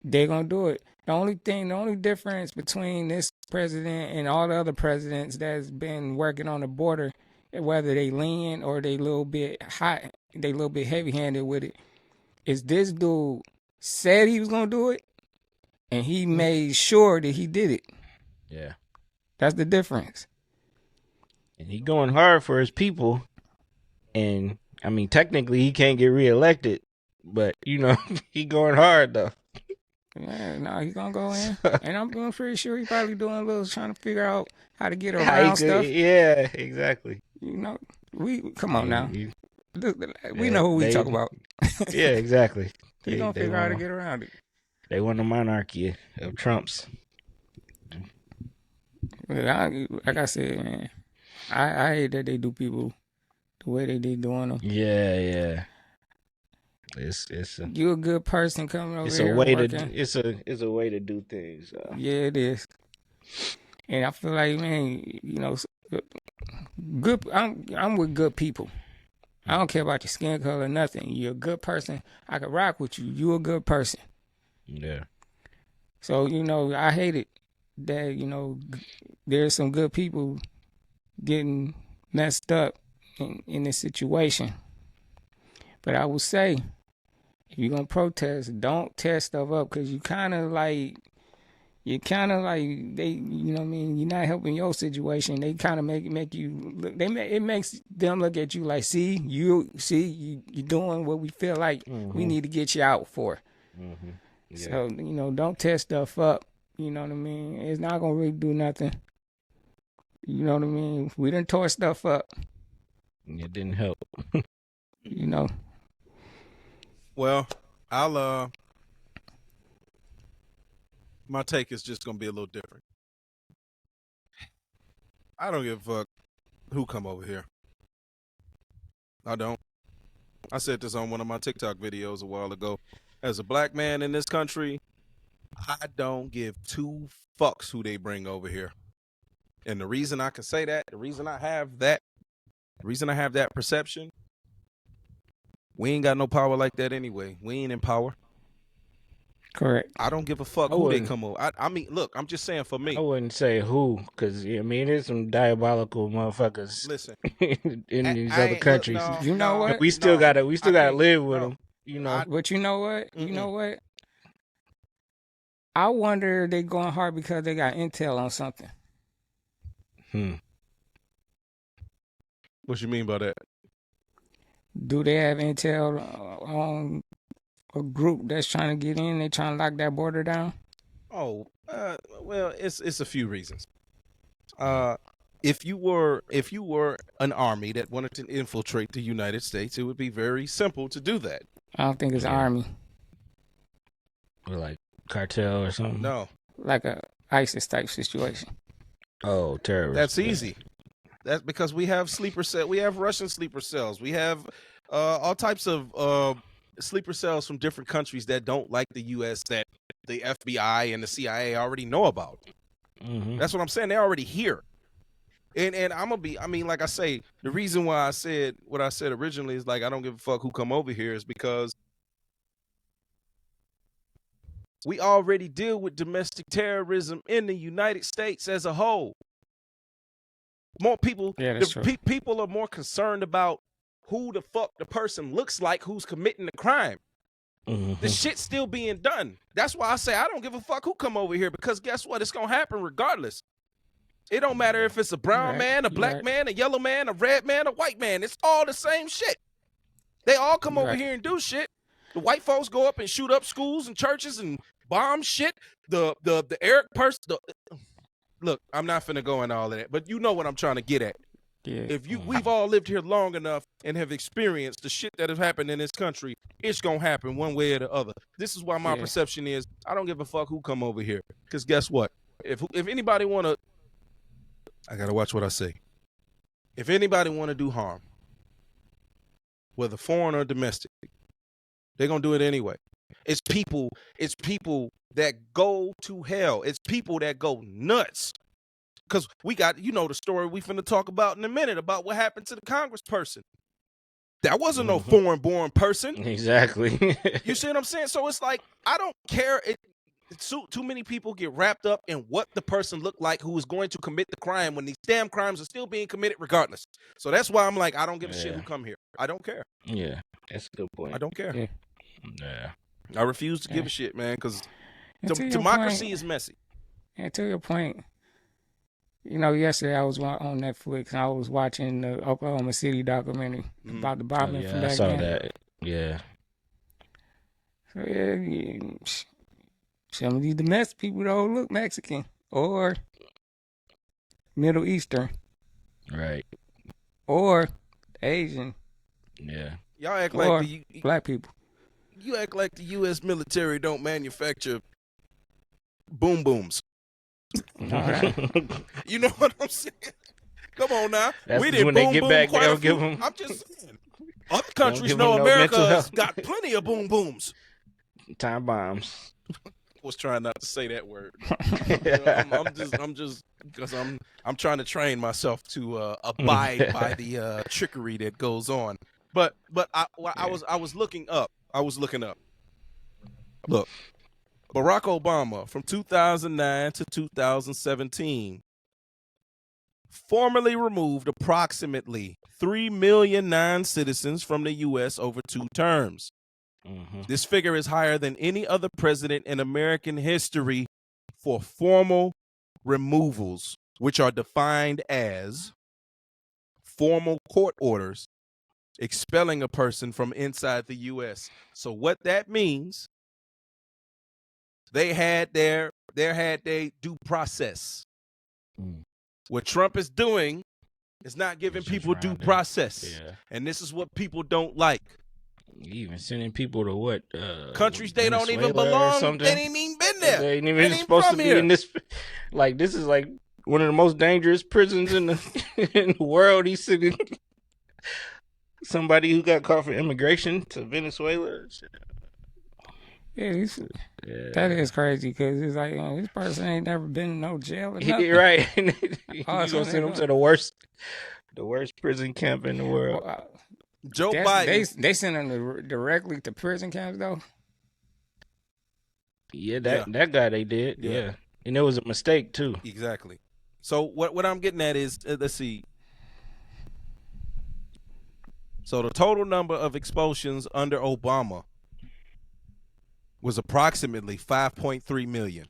they're gonna do it. The only difference between this president and all the other presidents that's been working on the border, whether they lean or they a little bit hot, they a little bit heavy-handed with it, is this dude said he was gonna do it, and he made sure that he did it. Yeah, that's the difference. And he going hard for his people, and I mean, technically he can't get reelected, but he going hard though. Yeah, no, he's gonna go in, and I'm pretty sure he's probably doing a little trying to figure out how to get around stuff. Yeah, exactly. We come on now. We know who we talk about. Yeah, exactly. He's gonna figure out how to get around it. They want a monarchy of Trumps. Like I said, man, I hate that they do people the way they doing them. Yeah. You a good person coming over here. It's a way to do things. Yeah, it is. And I feel like, man, good. I'm with good people. I don't care about your skin color, nothing. You're a good person. I can rock with you. You a good person. Yeah. So I hate it that there's some good people getting messed up in this situation. But I will say, if you're gonna protest, don't tear stuff up, because you're kind of like they, what I mean, you're not helping your situation. They kind of make you look. It makes them look at you like, you doing what we feel like we need to get you out for. Mm-hmm. Yeah. So don't tear stuff up. You know what I mean? It's not gonna really do nothing. You know what I mean? We done tore stuff up. It didn't help. Well, I'll my take is just gonna be a little different. I don't give a fuck who come over here. I don't. I said this on one of my TikTok videos a while ago. As a black man in this country, I don't give two fucks who they bring over here. And the reason I can say that, the reason I have that perception, we ain't got no power like that anyway. We ain't in power. Correct. I don't give a fuck who they come over. I mean, look, I'm just saying for me. I wouldn't say who, because I mean, there's some diabolical motherfuckers. Listen, in these other countries. You know what? We still gotta live with them. But you know what? You know what? I wonder if they going hard because they got intel on something. What you mean by that? Do they have intel on a group that's trying to get in? They trying to lock that border down? Oh, well, it's a few reasons. If you were an army that wanted to infiltrate the United States, it would be very simple to do that. I don't think it's army. Or like cartel or something. No, like a ISIS type situation. Oh, terrorists. That's easy. That's because we have sleeper cell. We have Russian sleeper cells. We have all types of sleeper cells from different countries that don't like the U.S. that the FBI and the CIA already know about. Mm-hmm. That's what I'm saying. They're already here. And I'm gonna be. I mean, like I say, the reason why I said what I said originally is like I don't give a fuck who come over here is because We already deal with domestic terrorism in the United States as a whole. More people, Yeah, that's true. people are more concerned about who the fuck the person looks like who's committing the crime. The shit's still being done. That's why I say I don't give a fuck who come over here, because guess what? It's gonna happen regardless. It don't matter if it's a brown man, a black man, a yellow man, a red man, a white man. It's all the same shit. They all come over here and do shit. The white folks go up and shoot up schools and churches and bomb shit. The Eric person. Look, I'm not finna go into all of that, but you know what I'm trying to get at. Yeah. If we've all lived here long enough and have experienced the shit that has happened in this country, it's gonna happen one way or the other. This is why my perception is I don't give a fuck who come over here, because guess what? If anybody wanna, I gotta watch what I say. If anybody wanna do harm, whether foreign or domestic, they're gonna do it anyway. It's people that go to hell. It's people that go nuts. Because we got, the story we finna talk about in a minute about what happened to the congressperson. That wasn't no foreign-born person. Exactly. You see what I'm saying? So it's like, I don't care. Too many people get wrapped up in what the person looked like who is going to commit the crime when these damn crimes are still being committed regardless. So that's why I'm like, I don't give a shit who come here. I don't care. Yeah, that's a good point. I don't care. Yeah. I refuse to give a shit, man, because To your democracy point- is messy. And to your point, yesterday I was on Netflix and I was watching the Oklahoma City documentary about the bombing from I back saw then. that. Yeah. So some of these domestic people don't look Mexican or Middle Eastern. Right. Or Asian. Yeah. Y'all act or like black people. You act like the U.S. military don't manufacture boom booms. Right. You know what I'm saying? Come on now. That's We did when boom they get boom back, quite they'll a few. give them. I'm just saying. Other countries give know them no mental America's health. got plenty of boom booms. Time bombs. Was trying not to say that word. I'm just because I'm trying to train myself to abide by the trickery that goes on. But I was looking up. Look, Barack Obama from 2009 to 2017 formally removed approximately 3 million non-citizens from the U.S. over 2 terms. This figure is higher than any other president in American history for formal removals, which are defined as formal court orders expelling a person from inside the U.S. So what that means, they had their due process. What Trump is doing is not giving people due process. Yeah. And this is what people don't like. Even sending people to what? Countries they don't even Venezuela or belong. something? They ain't even been there. They ain't even supposed to be here. in this. Like, this is like one of the most dangerous prisons in the world. He's sending somebody who got caught for immigration to Venezuela. Yeah, that is crazy because it's like this person ain't never been in no jail or nothing. Right. You Oh, gonna send them to the worst prison camp in the world. Joe Biden. They send them directly to prison camps though. Yeah, that guy they did. Yeah. And it was a mistake too. Exactly. So what I'm getting at is, let's see. So the total number of expulsions under Obama was approximately 5.3 million.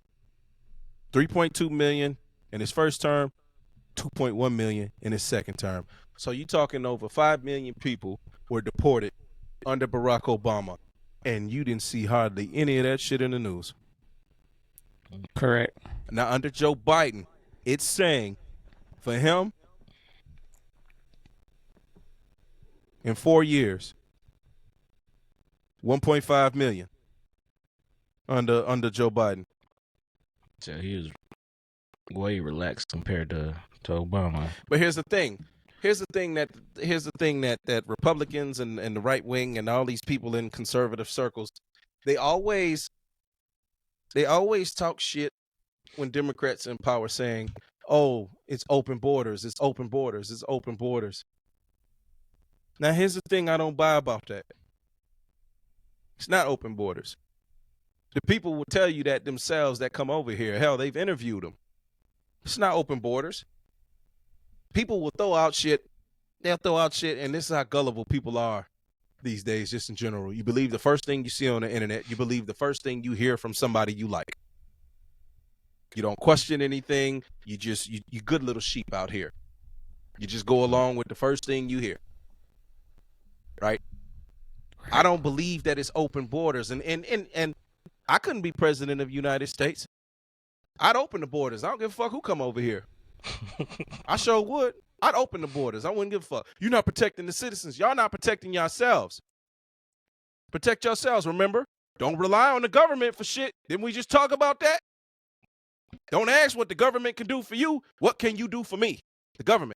3.2 million in his first term, 2.1 million in his second term. So you're talking over 5 million people were deported under Barack Obama, and you didn't see hardly any of that shit in the news. Correct. Now under Joe Biden, it's saying for him in 4 years, 1.5 million under Joe Biden. So he was way relaxed compared to Obama. But here's the thing. Here's the thing that Republicans and the right wing and all these people in conservative circles, they always talk shit when Democrats in power saying, "Oh, it's open borders, it's open borders, it's open borders." Now here's the thing I don't buy about that. It's not open borders. The people will tell you that themselves that come over here. Hell, they've interviewed them. It's not open borders. People will throw out shit. They'll throw out shit, and this is how gullible people are these days, just in general. You believe the first thing you see on the internet. You believe the first thing you hear from somebody you like. You don't question anything. You good little sheep out here. You just go along with the first thing you hear. Right? I don't believe that it's open borders. And I couldn't be president of the United States. I'd open the borders. I don't give a fuck who come over here. I sure would. I'd open the borders. I wouldn't give a fuck. You're not protecting the citizens. Y'all not protecting yourselves. Protect yourselves, remember? Don't rely on the government for shit. Didn't we just talk about that? Don't ask what the government can do for you. What can you do for me? The government.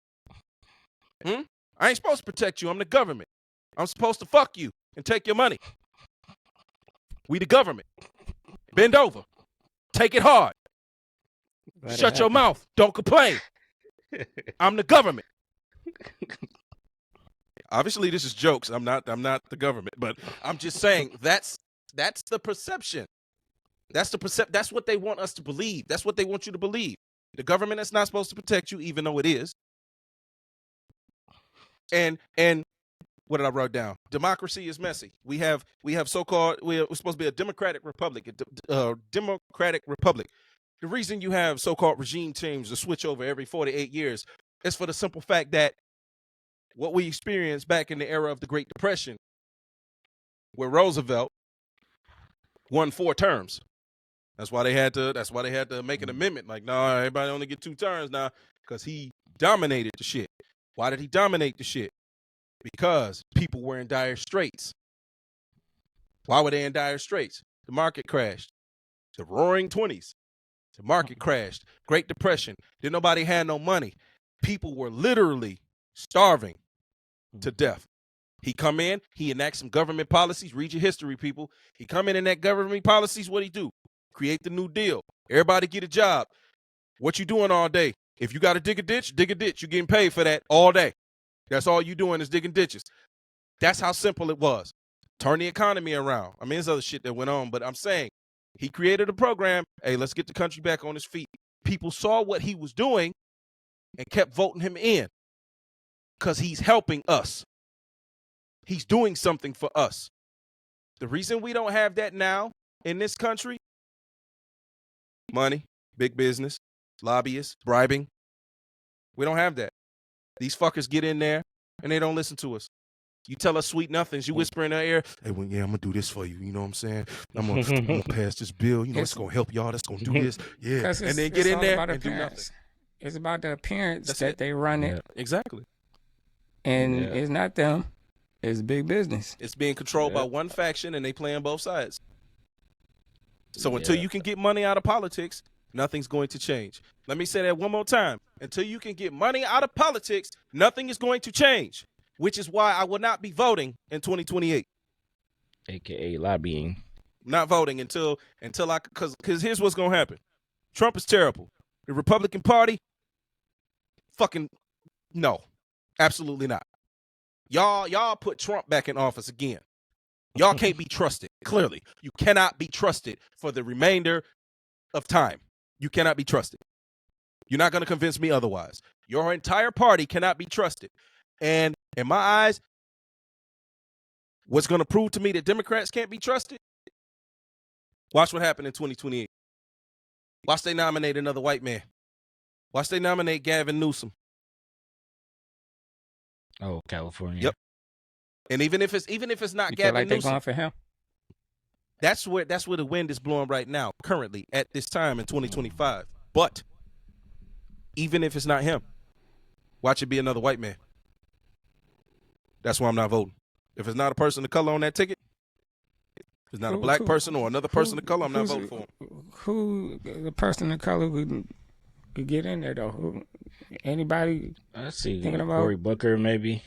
I ain't supposed to protect you. I'm the government. I'm supposed to fuck you and take your money. We the government. Bend over. Take it hard. Shut your mouth. Don't complain. I'm the government. Obviously, this is jokes. I'm not the government, but I'm just saying that's the perception. That's what they want us to believe. That's what they want you to believe. The government is not supposed to protect you, even though it is. And what did I write down? Democracy is messy. We have so-called we're supposed to be a democratic republic. Democratic republic. The reason you have so-called regime change to switch over every 48 years is for the simple fact that what we experienced back in the era of the Great Depression, where Roosevelt won 4 terms. That's why they had to make an amendment. Like, no, everybody only get 2 terms now, because he dominated the shit. Why did he dominate the shit? Because people were in dire straits. Why were they in dire straits? The market crashed. The roaring 20s. The market crashed. Great Depression. Then nobody had no money. People were literally starving to death. He come in, he enacts some government policies. Read your history, people. He come in and enact government policies. What he do? Create the New Deal. Everybody get a job. What you doing all day? If you got to dig a ditch, dig a ditch. You're getting paid for that all day. That's all you doing is digging ditches. That's how simple it was. Turn the economy around. I mean, there's other shit that went on, but I'm saying he created a program. Hey, let's get the country back on its feet. People saw what he was doing and kept voting him in because he's helping us. He's doing something for us. The reason we don't have that now in this country, money, big business, lobbyists, bribing. We don't have that. These fuckers get in there and they don't listen to us. You tell us sweet nothings. You whisper in their ear, hey, well, yeah, I'm going to do this for you. You know what I'm saying? I'm gonna pass this bill. You know, it's going to help y'all. That's going to do this. Yeah. And then get in there and do nothing. It's about the appearance that they run it. Exactly. And it's not them. It's big business. It's being controlled by one faction and they playing both sides. So until you can get money out of politics, nothing's going to change. Let me say that one more time. Until you can get money out of politics, nothing is going to change, which is why I will not be voting in 2028. AKA lobbying. Not voting until I, because here's what's going to happen. Trump is terrible. The Republican Party, fucking no, absolutely not. Y'all put Trump back in office again. Y'all can't be trusted. Clearly, you cannot be trusted for the remainder of time. You cannot be trusted. You're not going to convince me otherwise. Your entire party cannot be trusted. And in my eyes, what's going to prove to me that Democrats can't be trusted? Watch what happened in 2028. Watch they nominate another white man. Watch they nominate Gavin Newsom. Oh, California. Yep. And even if it's not You Gavin feel like they're Newsom, going for him? that's where the wind is blowing right now, currently at this time in 2025. But even if it's not him, watch it be another white man. That's why I'm not voting. If it's not a person of color on that ticket, if it's not a black person or another person of color, I'm not voting for him. Who the person of color who could get in there though? Anybody? I see. Thinking about Cory Booker, maybe.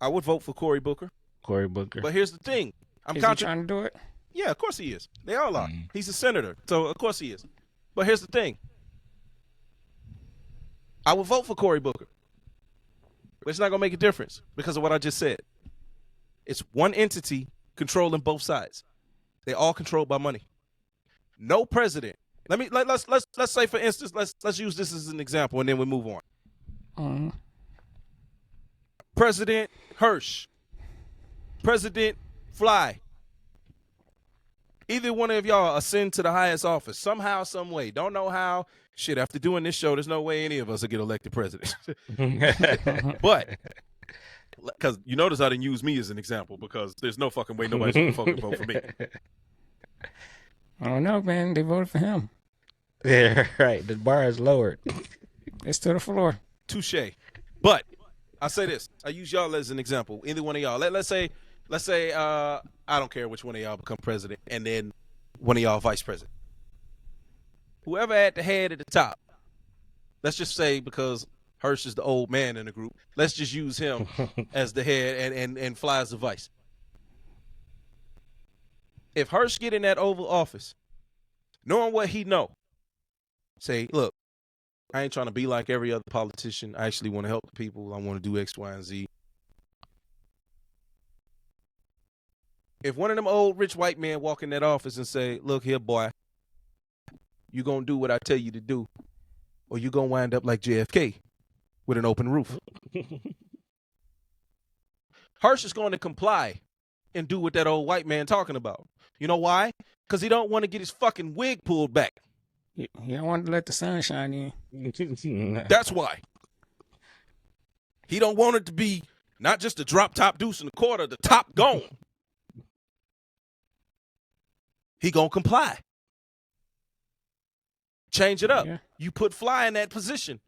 I would vote for Cory Booker. Cory Booker. But here's the thing. Is he trying to do it? Yeah, of course he is. They all are. He's a senator, so of course he is. But here's the thing. I would vote for Cory Booker. But it's not going to make a difference because of what I just said. It's one entity controlling both sides. They're all controlled by money. No president. Let's say, for instance, let's use this as an example, and then we move on. President Hirsch, President Fly. Either one of y'all ascend to the highest office somehow, some way. Don't know how. Shit, after doing this show, there's no way any of us will get elected president. But, because you notice I didn't use me as an example, because there's no fucking way nobody's going to fucking vote for me. I don't know, man. They voted for him. Yeah, right. The bar is lowered. It's to the floor. Touche. But I say this. I use y'all as an example. Either one of y'all. Let's say I don't care which one of y'all become president, and then one of y'all vice president. Whoever at the head at the top, let's just say, because Hirsch is the old man in the group, let's just use him as the head and Fly as the vice. If Hirsch get in that Oval Office, knowing what he know, say, look, I ain't trying to be like every other politician. I actually want to help the people. I want to do X, Y, and Z. If one of them old rich white men walk in that office and say, look here, boy, you going to do what I tell you to do, or you going to wind up like JFK with an open roof. Hirsch is going to comply and do what that old white man talking about. You know why? Because he don't want to get his fucking wig pulled back. He don't want to let the sun shine in. That's why. He don't want it to be not just a drop top deuce in the quarter, the top gone. He gonna comply. Change it up. Yeah. You put Fly in that position.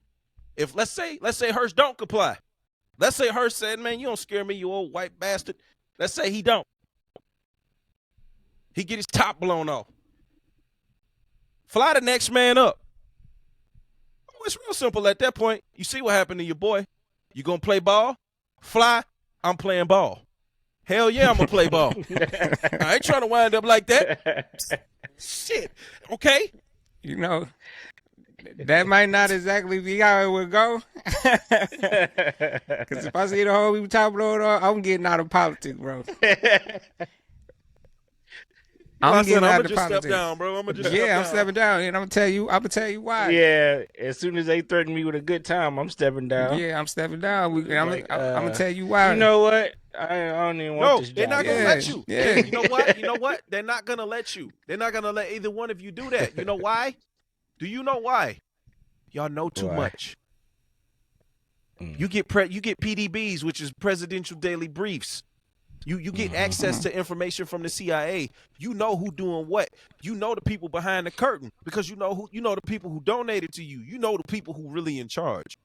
If let's say Hirsch don't comply. Let's say Hirsch said, man, you don't scare me, you old white bastard. Let's say he don't. He get his top blown off. Fly the next man up. Oh, it's real simple at that point. You see what happened to your boy. You gonna play ball? Fly, I'm playing ball. Hell yeah, I'm gonna play ball. I ain't trying to wind up like that. Shit. Okay. You know, that might not exactly be how it would go. Because if I see the whole top blown off, I'm getting out of politics, bro. I'm getting out of just politics. step down, bro. I'm stepping down, and I'm gonna tell you why. Yeah, as soon as they threaten me with a good time, I'm stepping down. Yeah, I'm stepping down. I'm gonna tell you why. You know what? I don't even want this job. They're not gonna let you. Yeah. You know what? You know what? They're not gonna let you. They're not gonna let either one of you do that. You know why? Do you know why? Y'all know too much. You get PDBs, which is Presidential Daily Briefs. You get access to information from the CIA. You know who doing what. You know the people behind the curtain because you know the people who donated to you. You know the people who really in charge.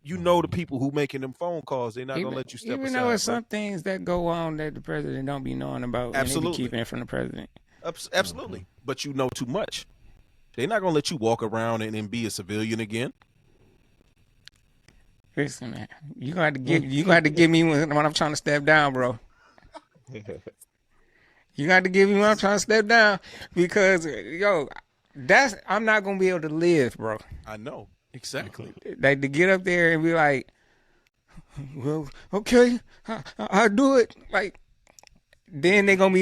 You know the people who making them phone calls. They're not gonna let you step aside. Even though there's some things that go on that the president don't be knowing about, absolutely, and they be keeping it from the president. Absolutely, but you know too much. They're not gonna let you walk around and be a civilian again. Listen, man, you gonna have to give me when I'm trying to step down, bro. You got to give me when I'm trying to step down because, yo, I'm not gonna be able to live, bro. I know exactly. Like to get up there and be like, well, okay, I'll do it. Like, then I'm gonna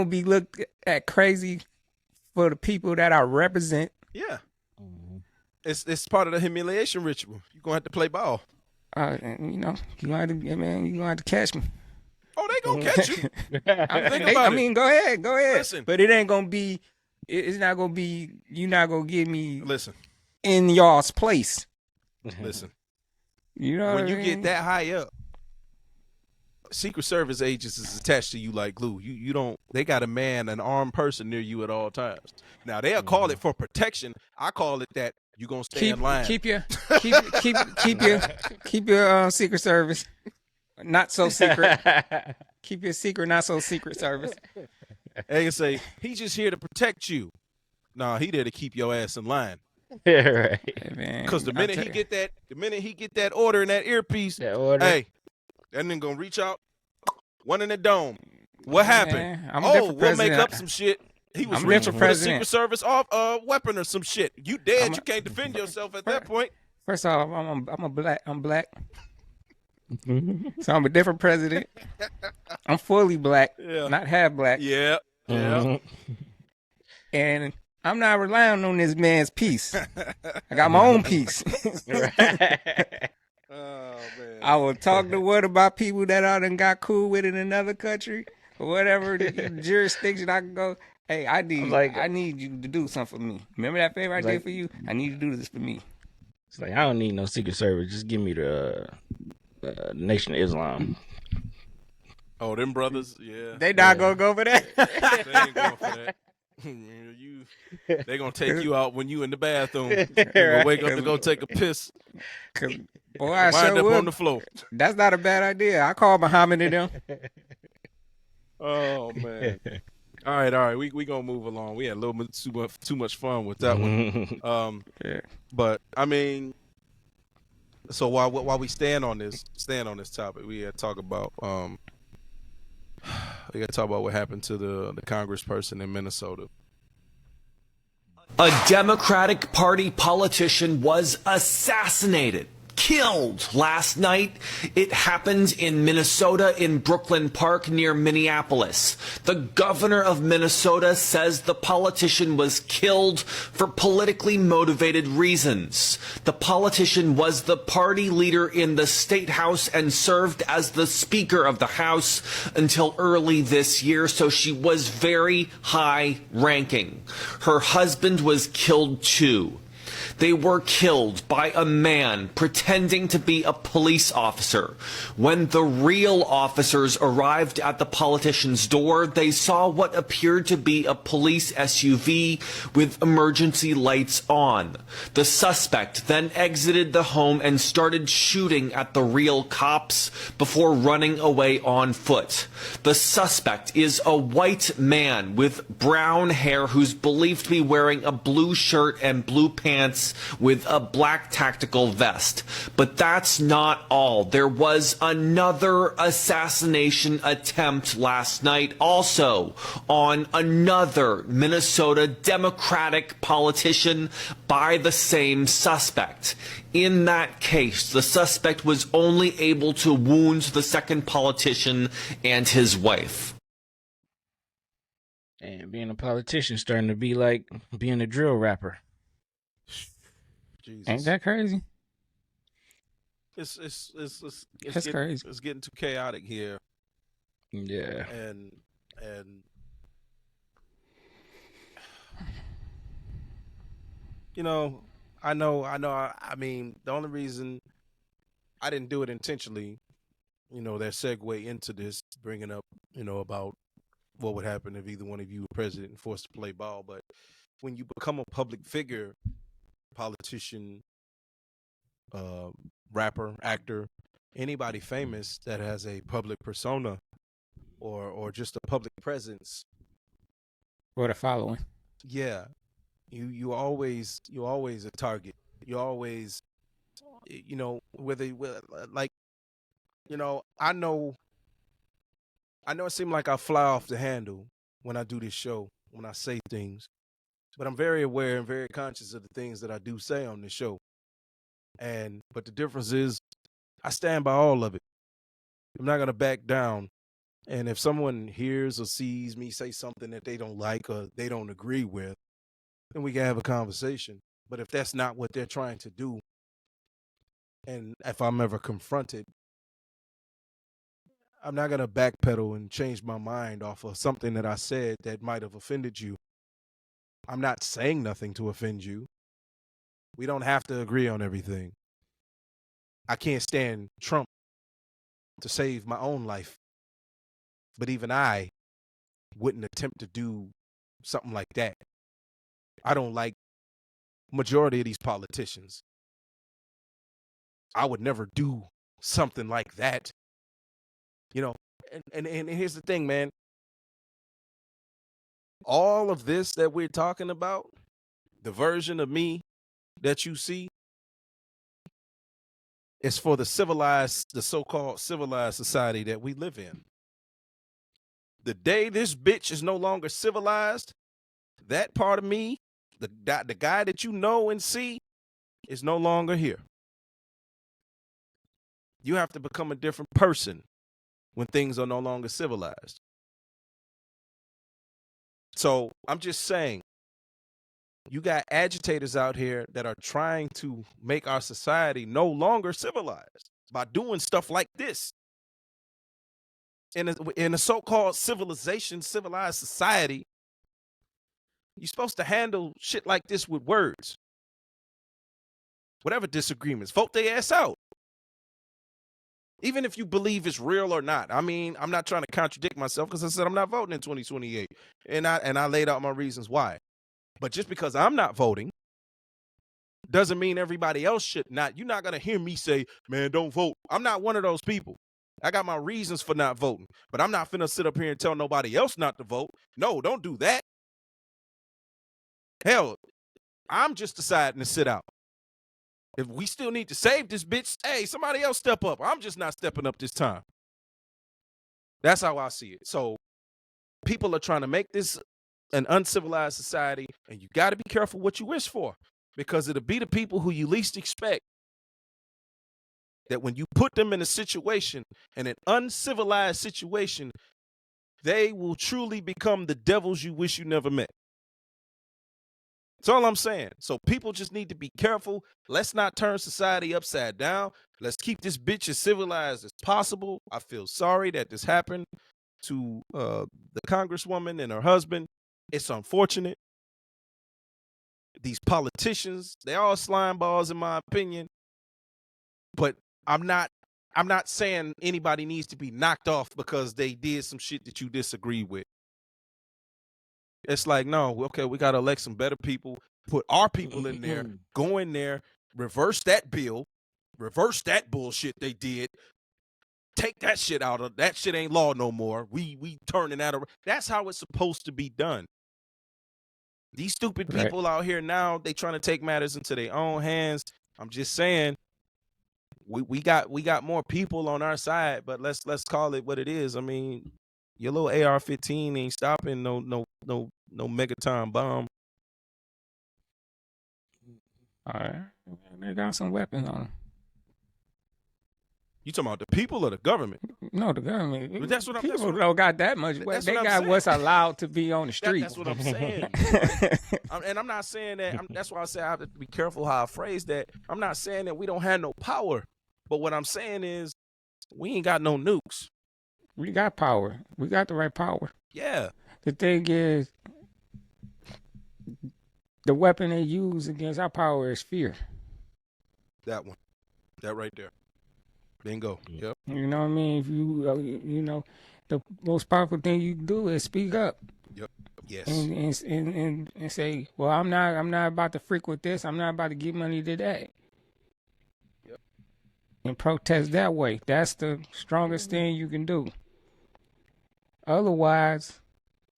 be looked at crazy for the people that I represent. Yeah, it's part of the humiliation ritual. You're gonna have to play ball. You know, you're gonna have to catch me. Oh, they gonna catch you. I mean, go ahead. Listen. But it ain't gonna be. It's not gonna be. You're not gonna get me. Listen. In y'all's place. Listen. You know when what you I get mean? that high up, Secret Service agents is attached to you like glue. You don't. They got a man, an armed person near you at all times. Now they'll call it for protection. I call it that. You gonna stay in line. Keep your Secret Service not so secret. Keep your secret not so Secret Service. They can say he's just here to protect you. Nah, he there to keep your ass in line. Yeah, right. Because the minute he get that order in that earpiece, hey, that nigga gonna reach out, one in the dome. What happened? We'll make up some shit. He was reaching for the Secret Service weapon or some shit. You dead. You can't defend yourself at that point. First off, I'm black. So I'm a different president. I'm fully black, not half black. Yeah. Yeah. And I'm not relying on this man's peace. I got my own peace. Oh man. I will talk to what about people that I done got cool with in another country or whatever jurisdiction I can go. Hey, I need you to do something for me. Remember that favor I did for you? I need you to do this for me. It's like, I don't need no Secret Service. Just give me the Nation of Islam. Oh, them brothers, yeah. They not gonna go for that. They ain't going for that. They gonna take you out when you in the bathroom. You gonna wake up to go take a piss. Boy, I wind sure up would. on the floor. That's not a bad idea. I call Muhammad and them. Oh man. All right. We gonna move along. We had a little bit too much fun with that one. But I mean, so while we stand on this topic, we gotta talk about what happened to the congressperson in Minnesota. A Democratic Party politician was assassinated, killed last night. It happened in Minnesota in Brooklyn Park near Minneapolis. The governor of Minnesota says the politician was killed for politically motivated reasons. The politician was the party leader in the state house and served as the speaker of the house until early this year, so she was very high ranking. Her husband was killed too. They were killed by a man pretending to be a police officer. When the real officers arrived at the politician's door, they saw what appeared to be a police SUV with emergency lights on. The suspect then exited the home and started shooting at the real cops before running away on foot. The suspect is a white man with brown hair who's believed to be wearing a blue shirt and blue pants with a black tactical vest. But that's not all. There was another assassination attempt last night, also on another Minnesota Democratic politician by the same suspect. In that case, the suspect was only able to wound the second politician and his wife. And being a politician starting to be like being a drill rapper. Jesus. Ain't that crazy? It's crazy. It's getting too chaotic here. Yeah. And I mean, the only reason I didn't do it intentionally, that segue into this, bringing up, about what would happen if either one of you were president and forced to play ball. But when you become a public figure, politician, rapper, actor, anybody famous that has a public persona or just a public presence, What a following. yeah, you always a target. You always, I know it seems like I fly off the handle when I do this show, when I say things, but I'm very aware and very conscious of the things that I do say on this show. But the difference is I stand by all of it. I'm not going to back down. And if someone hears or sees me say something that they don't like or they don't agree with, then we can have a conversation. But if that's not what they're trying to do, and if I'm ever confronted, I'm not going to backpedal and change my mind off of something that I said that might have offended you. I'm not saying nothing to offend you. We don't have to agree on everything. I can't stand Trump to save my own life. But even I wouldn't attempt to do something like that. I don't like majority of these politicians. I would never do something like that. And here's the thing, man. All of this that we're talking about, the version of me that you see, is for the so-called civilized society that we live in. The day this bitch is no longer civilized, that part of me, the guy that you know and see, is no longer here. You have to become a different person when things are no longer civilized. So I'm just saying, you got agitators out here that are trying to make our society no longer civilized by doing stuff like this. In a so-called civilized society, you're supposed to handle shit like this with words. Whatever disagreements, vote their ass out. Even if you believe it's real or not. I mean, I'm not trying to contradict myself because I said I'm not voting in 2028. And I laid out my reasons why. But just because I'm not voting doesn't mean everybody else should not. You're not going to hear me say, man, don't vote. I'm not one of those people. I got my reasons for not voting. But I'm not finna sit up here and tell nobody else not to vote. No, don't do that. Hell, I'm just deciding to sit out. If we still need to save this bitch, hey, somebody else step up. I'm just not stepping up this time. That's how I see it. So people are trying to make this an uncivilized society, and you got to be careful what you wish for, because it'll be the people who you least expect that when you put them in a situation, in an uncivilized situation, they will truly become the devils you wish you never met. That's all I'm saying. So people just need to be careful. Let's not turn society upside down. Let's keep this bitch as civilized as possible. I feel sorry that this happened to the congresswoman and her husband. It's unfortunate. These politicians, they're all slime balls in my opinion. But I'm not saying anybody needs to be knocked off because they did some shit that you disagree with. It's like, no, okay, we got to elect some better people, put our people in there, go in there, reverse that bill, reverse that bullshit they did, take that shit out of, that shit ain't law no more. We turning that around. That's how it's supposed to be done. These stupid people out here now, they trying to take matters into their own hands. I'm just saying, we got more people on our side, but let's call it what it is. I mean, your little AR-15 ain't stopping no megaton bomb. All right, they got some weapons on them. You talking about the people or the government? No, the government. But that's what people don't got that much. They got what's allowed to be on the street. That's what I'm saying. And I'm not saying that. That's why I say I have to be careful how I phrase that. I'm not saying that we don't have no power, but what I'm saying is we ain't got no nukes. We got power. We got the right power. Yeah. The thing is, the weapon they use against our power is fear. That one. That right there. Bingo. Yep. You know what I mean? If you the most powerful thing you can do is speak up. Yep. Yes. And say, well, I'm not about to freak with this. I'm not about to give money to that. Yep. And protest that way. That's the strongest thing you can do. Otherwise,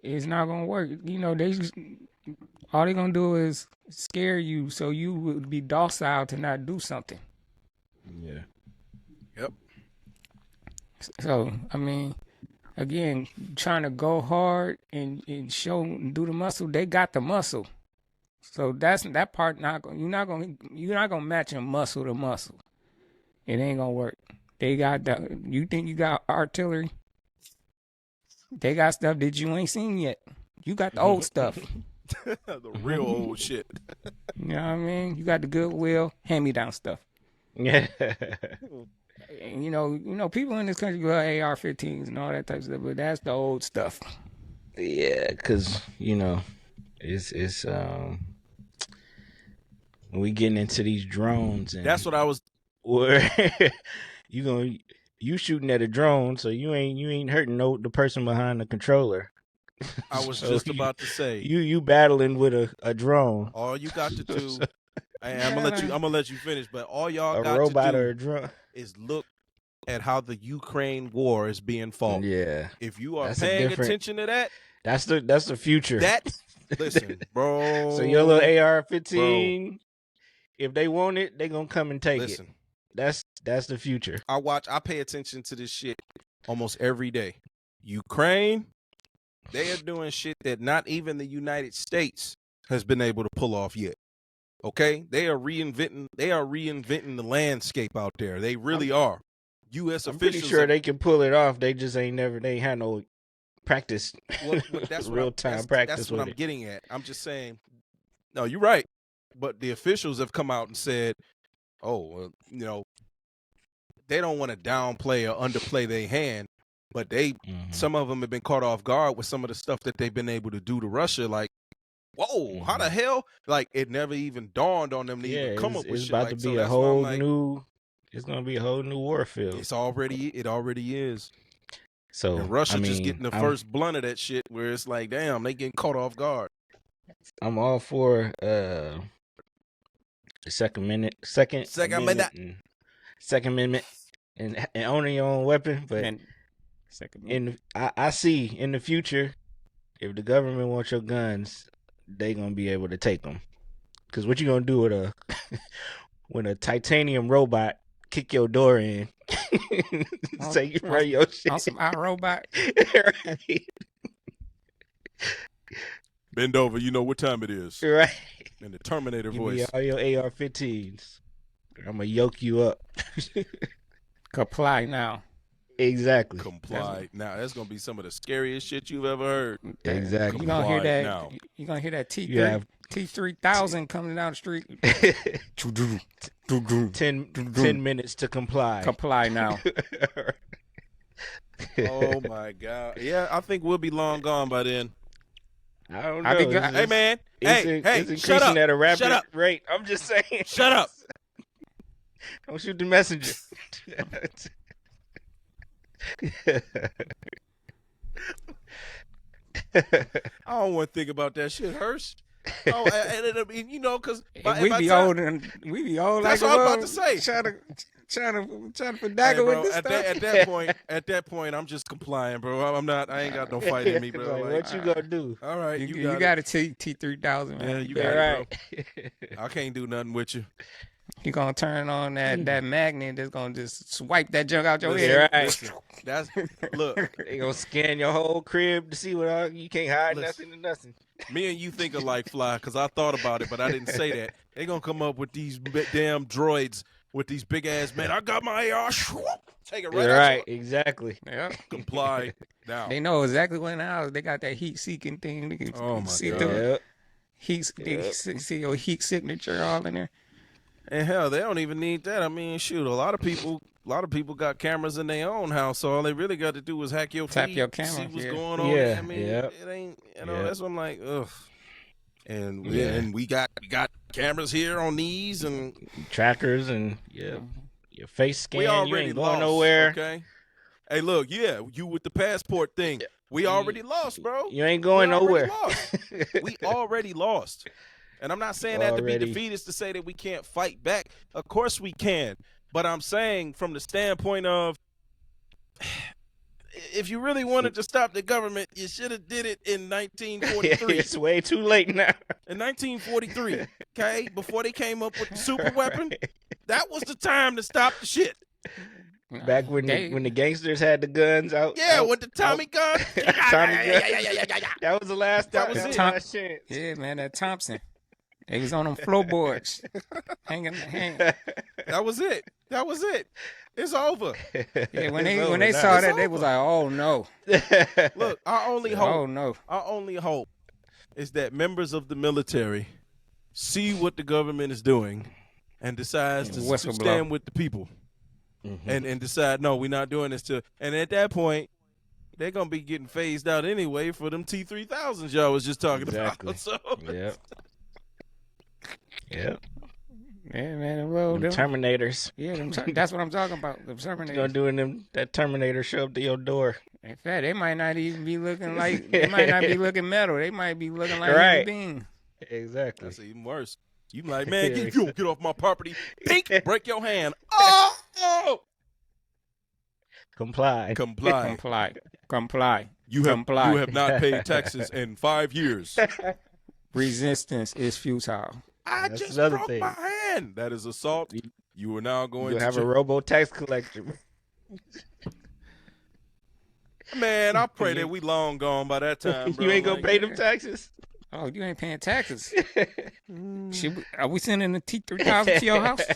it's not gonna work. All they're gonna do is scare you, so you would be docile to not do something. Yeah. Yep. So I mean, again, trying to go hard and show and do the muscle. They got the muscle, so that part you're not gonna match a muscle to muscle. It ain't gonna work. They got the. You think you got artillery? They got stuff that you ain't seen yet. You got the old stuff. The real old shit. You know what I mean? You got the Goodwill, hand-me-down stuff. Yeah. And, you know, people in this country go AR-15s and all that type of stuff, but that's the old stuff. Yeah, because, it's when we getting into these drones. And that's what I was. Where you shooting at a drone, so you ain't hurting the person behind the controller. I was just about to say you battling with a drone. All you got to do, I'm gonna let you finish, but all y'all got robot to or a do drone is look at how the Ukraine war is being fought. Yeah, if you are paying attention to that, that's the future. Listen, bro. So your little AR-15, if they want it, they gonna come and take it. That's the future. I pay attention to this shit almost every day. Ukraine, they are doing shit that not even the United States has been able to pull off yet. Okay? They are reinventing the landscape out there. They really are. US I'm officials pretty sure they can pull it off. They just ain't had no practice, That's what real time practice. That's what with I'm it. getting at. I'm just saying. No, you're right. But the officials have come out and said, "Oh, well, they don't want to downplay or underplay their hand, but some of them have been caught off guard with some of the stuff that they've been able to do to Russia. Like, whoa, how the hell? Like, it never even dawned on them to even come up with it's shit about like to be so. a That's why whole I'm like, new. It's gonna be a whole new war field. it already is. So And Russia I mean, just getting the first blunt of that shit, where it's like, damn, they getting caught off guard. I'm all for the Second Amendment, and owning your own weapon. But I see in the future, if the government wants your guns, they gonna be able to take them. Because what you gonna do with when a titanium robot kick your door in, say you run your shit on some iRobot? Right. Bend over, you know what time it is. Right. In the Terminator Give voice. me all your AR-15s. I'm gonna yoke you up. Comply now. Exactly. Comply now. That's gonna be some of the scariest shit you've ever heard. Exactly. You gonna hear that? Now. You gonna hear that Yeah. T3000 coming down the street? 10 minutes to comply. Comply now. Oh my God. Yeah, I think we'll be long gone by then. I don't I know. be Hey man. Hey, it's shut up. increasing at a rapid Shut up. rate. I'm just saying. Shut up. Don't shoot the messenger. I don't want to think about that shit, Hurst. Oh, and because we be old That's like what I'm about to say. Trying to Hey, finagle bro, with this stuff. at that point, I'm just complying, bro. I ain't got no fight in me, bro. Like, what you gonna do? All right, You got a T3000, man. Yeah, you got it, bro. I can't do nothing with you. You gonna turn on that magnet that's gonna just swipe that junk out your Listen, head. Right. listen, that's look. They gonna scan your whole crib to see what you can't hide nothing to nothing. Me and you think alike, Fly, because I thought about it, but I didn't say that. They gonna come up with these damn droids with these big ass men. I got my AR. Take it right. Right. Exactly. Yeah. Comply now. They know exactly when out. They got that heat seeking thing. They can see the heat. They see your heat signature all in there. And hell, they don't even need that. I mean, shoot, a lot of people got cameras in their own house, so all they really got to do is hack your Tap feed, your camera, see what's yeah. going on. Yeah, I mean, yep. it ain't. Yep. That's what I'm like. Ugh. And we got cameras here on these and Trackers and your face scan. we already You ain't going lost, nowhere. Okay. Hey, look, you with the passport thing. We already lost, bro. You ain't going nowhere. We already lost. And I'm not saying that to be Already. defeatist to say that we can't fight back. Of course we can. But I'm saying from the standpoint of if you really wanted to stop the government, you should have did it in 1943. It's way too late now. In 1943, okay, before they came up with the super weapon, that was the time to stop the shit. Back when the gangsters had the guns out. Yeah, with the Tommy gun. Tommy gun. That was the last. That was the it. last chance. Yeah, man, that Thompson. They was on them floorboards, hanging. That was it. It's over. Yeah, when they saw that, they was like, "Oh no!" Look, our only hope. Oh no! Our only hope is that members of the military see what the government is doing and decides to stand with the people, and decide, no, we're not doing this. And at that point, they're gonna be getting phased out anyway for them T3000s y'all was just talking about. So. Yep. Yeah, man. Well, them Terminators. Yeah, that's what I'm talking about. The Terminators. Gonna do that Terminator show up to your door. In fact, they might not even be looking like. They might not be looking metal. They might be looking like right. human beings. Exactly. That's even worse. You like, man, you don't get off my property. Pink, break your hand. Oh. Comply. You have not paid taxes in 5 years. Resistance is futile. I That's just another broke thing. my hand. That is assault. You are now going You to have a robo tax collector. Man, I pray that we long gone by that time, bro. You ain't gonna pay them taxes. Oh, you ain't paying taxes. Are we sending the T3000 to your house? Is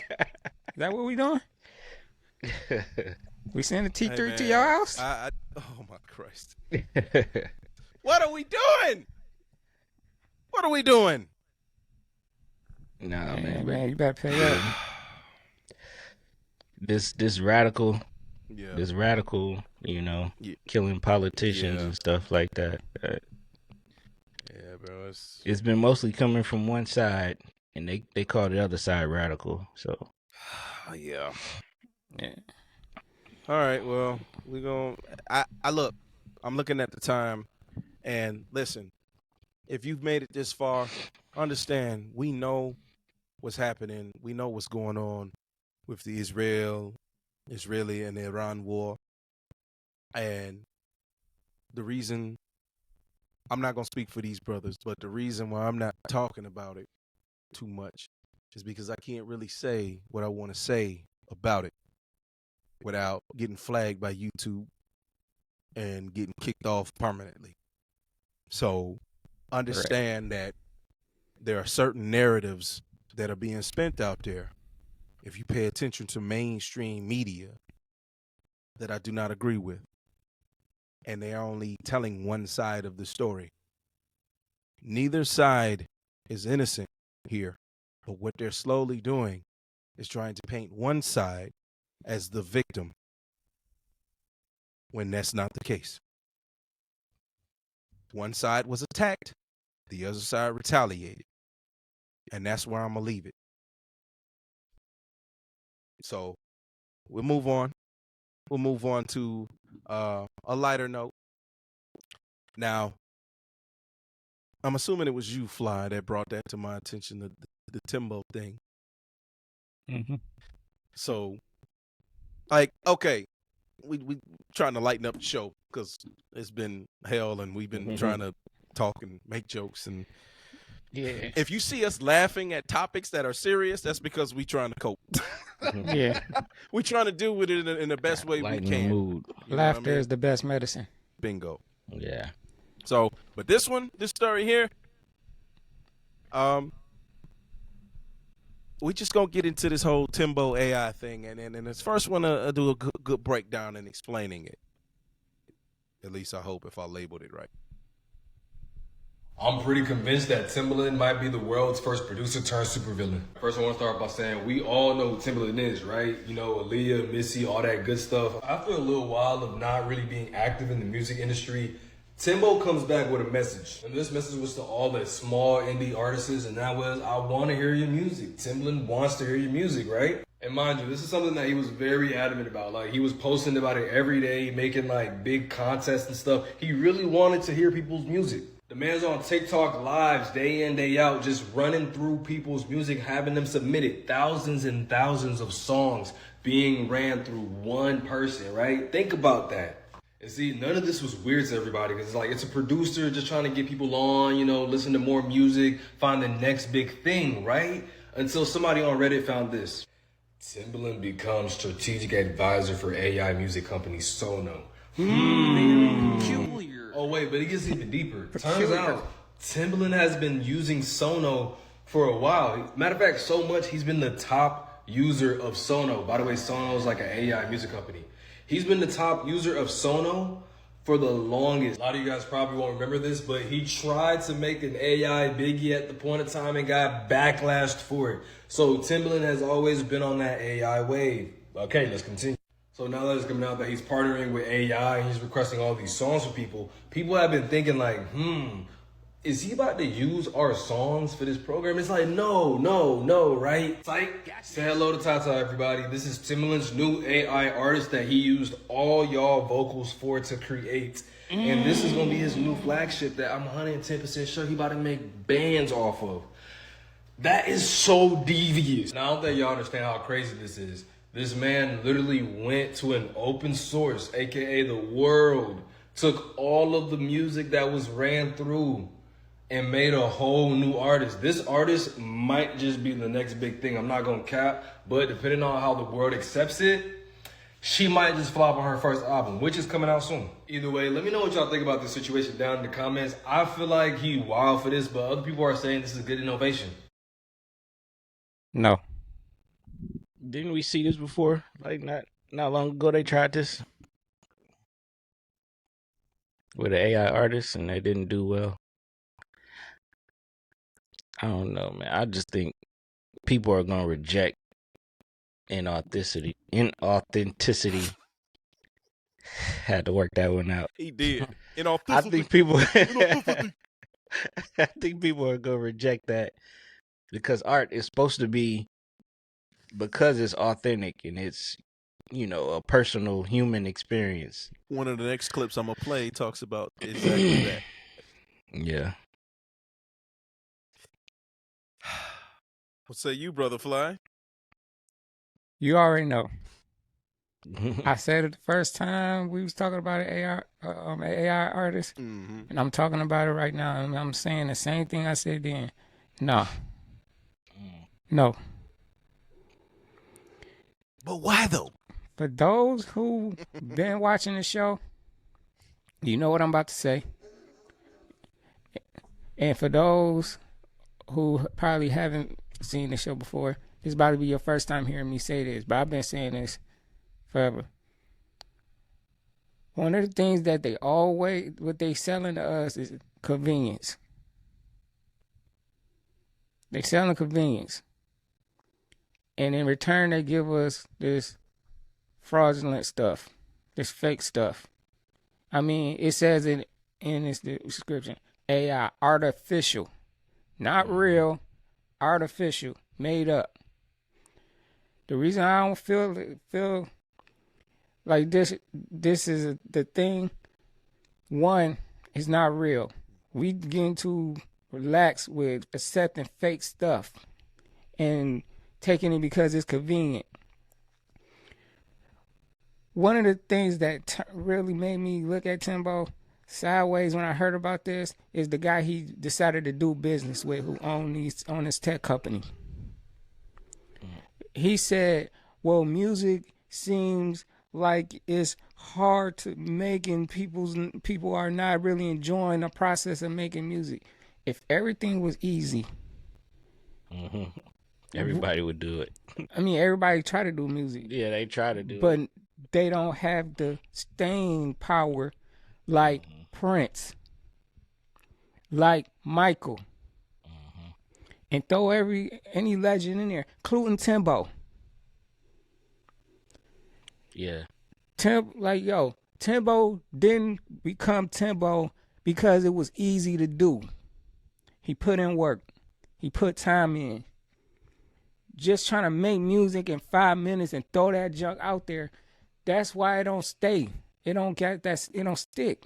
that what we doing? We send a T3 Hey, to man, your house? Oh my Christ! What are we doing? What are we doing? Nah, Man, man. you better pay up. This radical, Yeah. this radical, Yeah. killing politicians Yeah. and stuff like that. Yeah, bro. It's been mostly coming from one side, and they call the other side radical. So, Yeah. Yeah. All right. Well, we going. I look. I'm looking at the time, and listen. If you've made it this far, understand we know what's happening. We know what's going on with the Israeli and Iran war, and the reason I'm not gonna speak for these brothers, but the reason why I'm not talking about it too much is because I can't really say what I want to say about it without getting flagged by YouTube and getting kicked off permanently. So understand that there are certain narratives that are being spent out there, if you pay attention to mainstream media, that I do not agree with. And they are only telling one side of the story. Neither side is innocent here, but what they're slowly doing is trying to paint one side as the victim when that's not the case. One side was attacked, the other side retaliated. And that's where I'm going to leave it. So we'll move on. We'll move on to a lighter note. Now, I'm assuming it was you, Fly, that brought that to my attention, the Timbo thing. Mm-hmm. So, okay, we trying to lighten up the show because it's been hell and we've been trying to talk and make jokes. And yeah, if you see us laughing at topics that are serious, that's because we trying to cope. Yeah. We're trying to deal with it in the best way we lighten can. the mood. Laughter is the best medicine. Bingo. Yeah. So, but this story here, we just gonna get into this whole Timbo AI thing, and this first one, do a good breakdown and explaining it. At least I hope, if I labeled it right. I'm pretty convinced that Timbaland might be the world's first producer turned supervillain. First, I want to start by saying we all know who Timbaland is, right? You know, Aaliyah, Missy, all that good stuff. After a little while of not really being active in the music industry, Timbo comes back with a message. And this message was to all the small indie artists, and that was, I want to hear your music. Timbaland wants to hear your music, right? And mind you, this is something that he was very adamant about. Like, he was posting about it every day, making like big contests and stuff. He really wanted to hear people's music. The man's on TikTok lives day in, day out, just running through people's music, having them submitted. Thousands and thousands of songs being ran through one person, right? Think about that. And see, none of this was weird to everybody because it's a producer just trying to get people on, listen to more music, find the next big thing, right? Until somebody on Reddit found this. Timbaland becomes strategic advisor for AI music company Sono. Oh wait, but it gets even deeper. Turns out Timbaland has been using Sono for a while. Matter of fact, so much he's been the top user of Sono. By the way, Sono is like an AI music company. He's been the top user of Sono for the longest. A lot of you guys probably won't remember this, but he tried to make an AI Biggie at the point of time and got backlashed for it. So Timbaland has always been on that AI wave. Okay, let's continue. So now that it's coming out that he's partnering with AI and he's requesting all these songs for people, people have been thinking like, is he about to use our songs for this program? It's like, no, right? It's like, say hello to Tata, everybody. This is Timbaland's new AI artist that he used all y'all vocals for to create. And this is going to be his new flagship that I'm 110% sure he about to make bands off of. That is so devious. Now, I don't think y'all understand how crazy this is. This man literally went to an open source, aka the world, took all of the music that was ran through and made a whole new artist. This artist might just be the next big thing. I'm not gonna cap, but depending on how the world accepts it, she might just flop on her first album, which is coming out soon. Either way, let me know what y'all think about this situation down in the comments. I feel like he wild for this, but other people are saying this is good innovation. No. Didn't we see this before? Like not Not long ago they tried this with an AI artist and they didn't do well. I don't know, man. I just think people are gonna reject inauthenticity. Inauthenticity. Had to work that one out. He did. I think people. I think people are gonna reject that because art is supposed to be, because it's authentic and it's, a personal human experience. One of the next clips I'm gonna play talks about exactly that. Yeah. What say you, Brother Fly? You already know. I said it the first time we was talking about an AI artist, and I'm talking about it right now, and I'm saying the same thing I said then. No. No. But why though? For those who been watching the show, you know what I'm about to say. And for those who probably haven't seen the show before, this is about to be your first time hearing me say this, but I've been saying this forever. One of the things that what they selling to us is convenience. They selling convenience. And in return, they give us this fraudulent stuff, this fake stuff. I mean, it says in its description, AI, artificial, not real, artificial, made up. The reason I don't feel like this is the thing. One, it's not real. We getting too relaxed with accepting fake stuff and taking it because it's convenient. One of the things that really made me look at Timbo sideways when I heard about this is the guy he decided to do business with, who owned his tech company. He said, well, music seems like it's hard to make and people are not really enjoying the process of making music. If everything was easy, everybody would do it. I mean, everybody try to do music. Yeah, they try to do it. But they don't have the staying power like Prince, like Michael. And throw any legend in there, including Timbo. Yeah. Timbo didn't become Timbo because it was easy to do. He put in work. He put time in. Just trying to make music in 5 minutes and throw that junk out there, that's why it don't stay. It don't stick.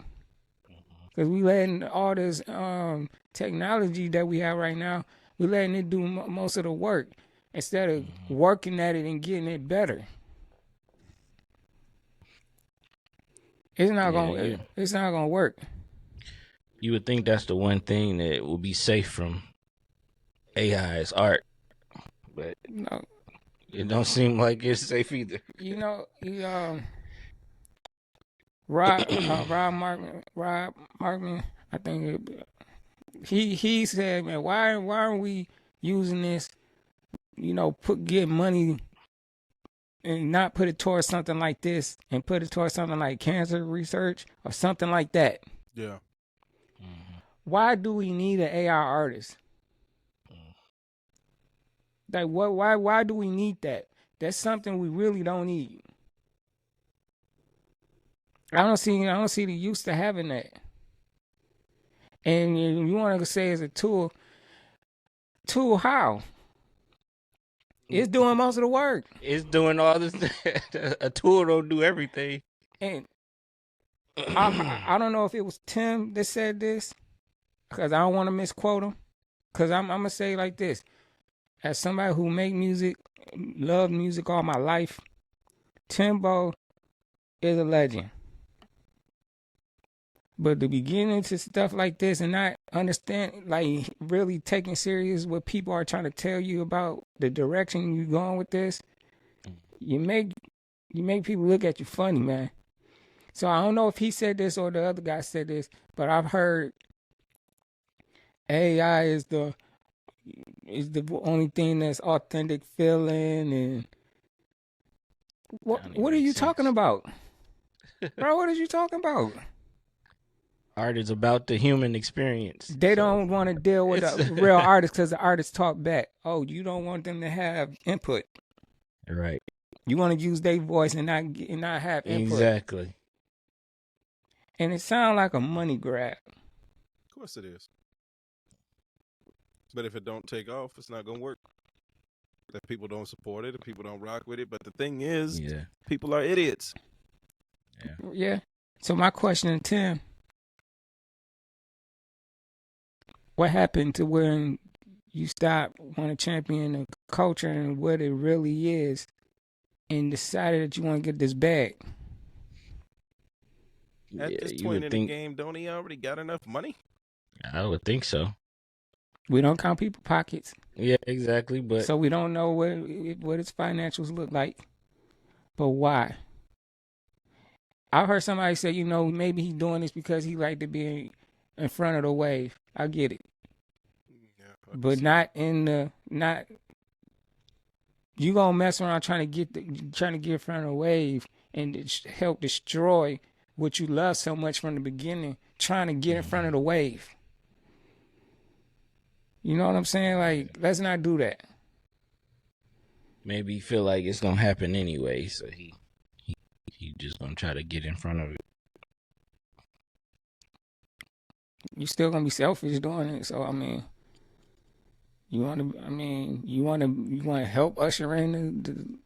Because we letting all this technology that we have right now, we letting it do most of the work instead of working at it and getting it better. It's not gonna work. You would think that's the one thing that will be safe from AI is art, but no, it don't seem like it's safe either. Rob Markman, I think he said, man, why aren't we using this? Get money and not put it towards something like this and put it towards something like cancer research or something like that. Yeah. Why do we need an AI artist? Like, why do we need that? That's something we really don't need. I don't see the use to having that. And you want to say it's a tool how? It's doing most of the work. It's doing all this. A tool don't do everything. And I don't know if it was Tim that said this, because I don't want to misquote him. Because I'm going to say it like this. As somebody who make music, love music all my life, Timbo is a legend. But the beginning to stuff like this and not understand, like really taking serious what people are trying to tell you about the direction you're going with this, you make people look at you funny, man. So I don't know if he said this or the other guy said this, but I've heard AI is the only thing that's authentic feeling and What are you talking about? Bro, what are you talking about? Art is about the human experience. They don't want to deal with a real artist because the artist talk back. Oh, you don't want them to have input. Right. You want to use their voice and not have input. Exactly. And it sounds like a money grab. Of course it is. But if it don't take off, it's not gonna work. If people don't support it, if people don't rock with it. But the thing is, people are idiots. Yeah. So my question to Tim, what happened to when you stopped want to champion the culture and what it really is and decided that you want to get this bag? At this point in the game, don't he already got enough money? I would think so. We don't count people's pockets. Yeah, exactly. But so we don't know what his financials look like. But why? I heard somebody say, maybe he's doing this because he like to be in front of the wave. I get it. But not you gonna mess around trying to get in front of the wave and help destroy what you love so much from the beginning, trying to get in front of the wave. You know what I'm saying? Like, let's not do that. Maybe he feel like it's gonna happen anyway, so he just gonna try to get in front of it. You still gonna be selfish doing it. So I mean, you want to help usher in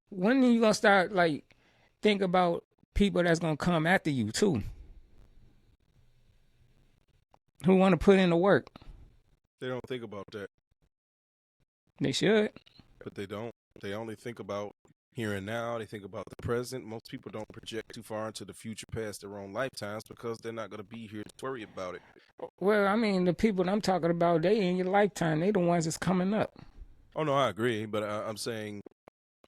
when are you gonna start think about people that's gonna come after you too, who want to put in the work? They don't think about that. They should, but they don't. They only think about here and now. They think about the present. Most people don't project too far into the future past their own lifetimes because they're not going to be here to worry about it. Well, I mean, the people I'm talking about, they in your lifetime. They the ones that's coming up. Oh no, I agree, but I'm saying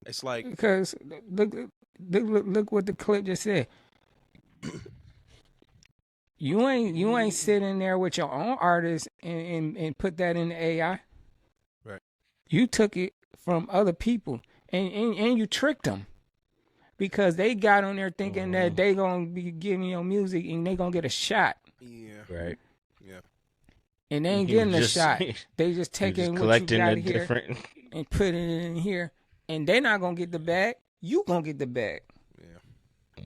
it's like because look what the clip just said. You ain't sitting there with your own artist and put that in the AI. Right. You took it from other people and you tricked them because they got on there thinking that they gonna be giving your music and they gonna get a shot. Yeah. Right. Yeah. And they ain't getting a shot. They just taking what you got here and putting it in here, and they not gonna get the bag. You gonna get the bag. Yeah.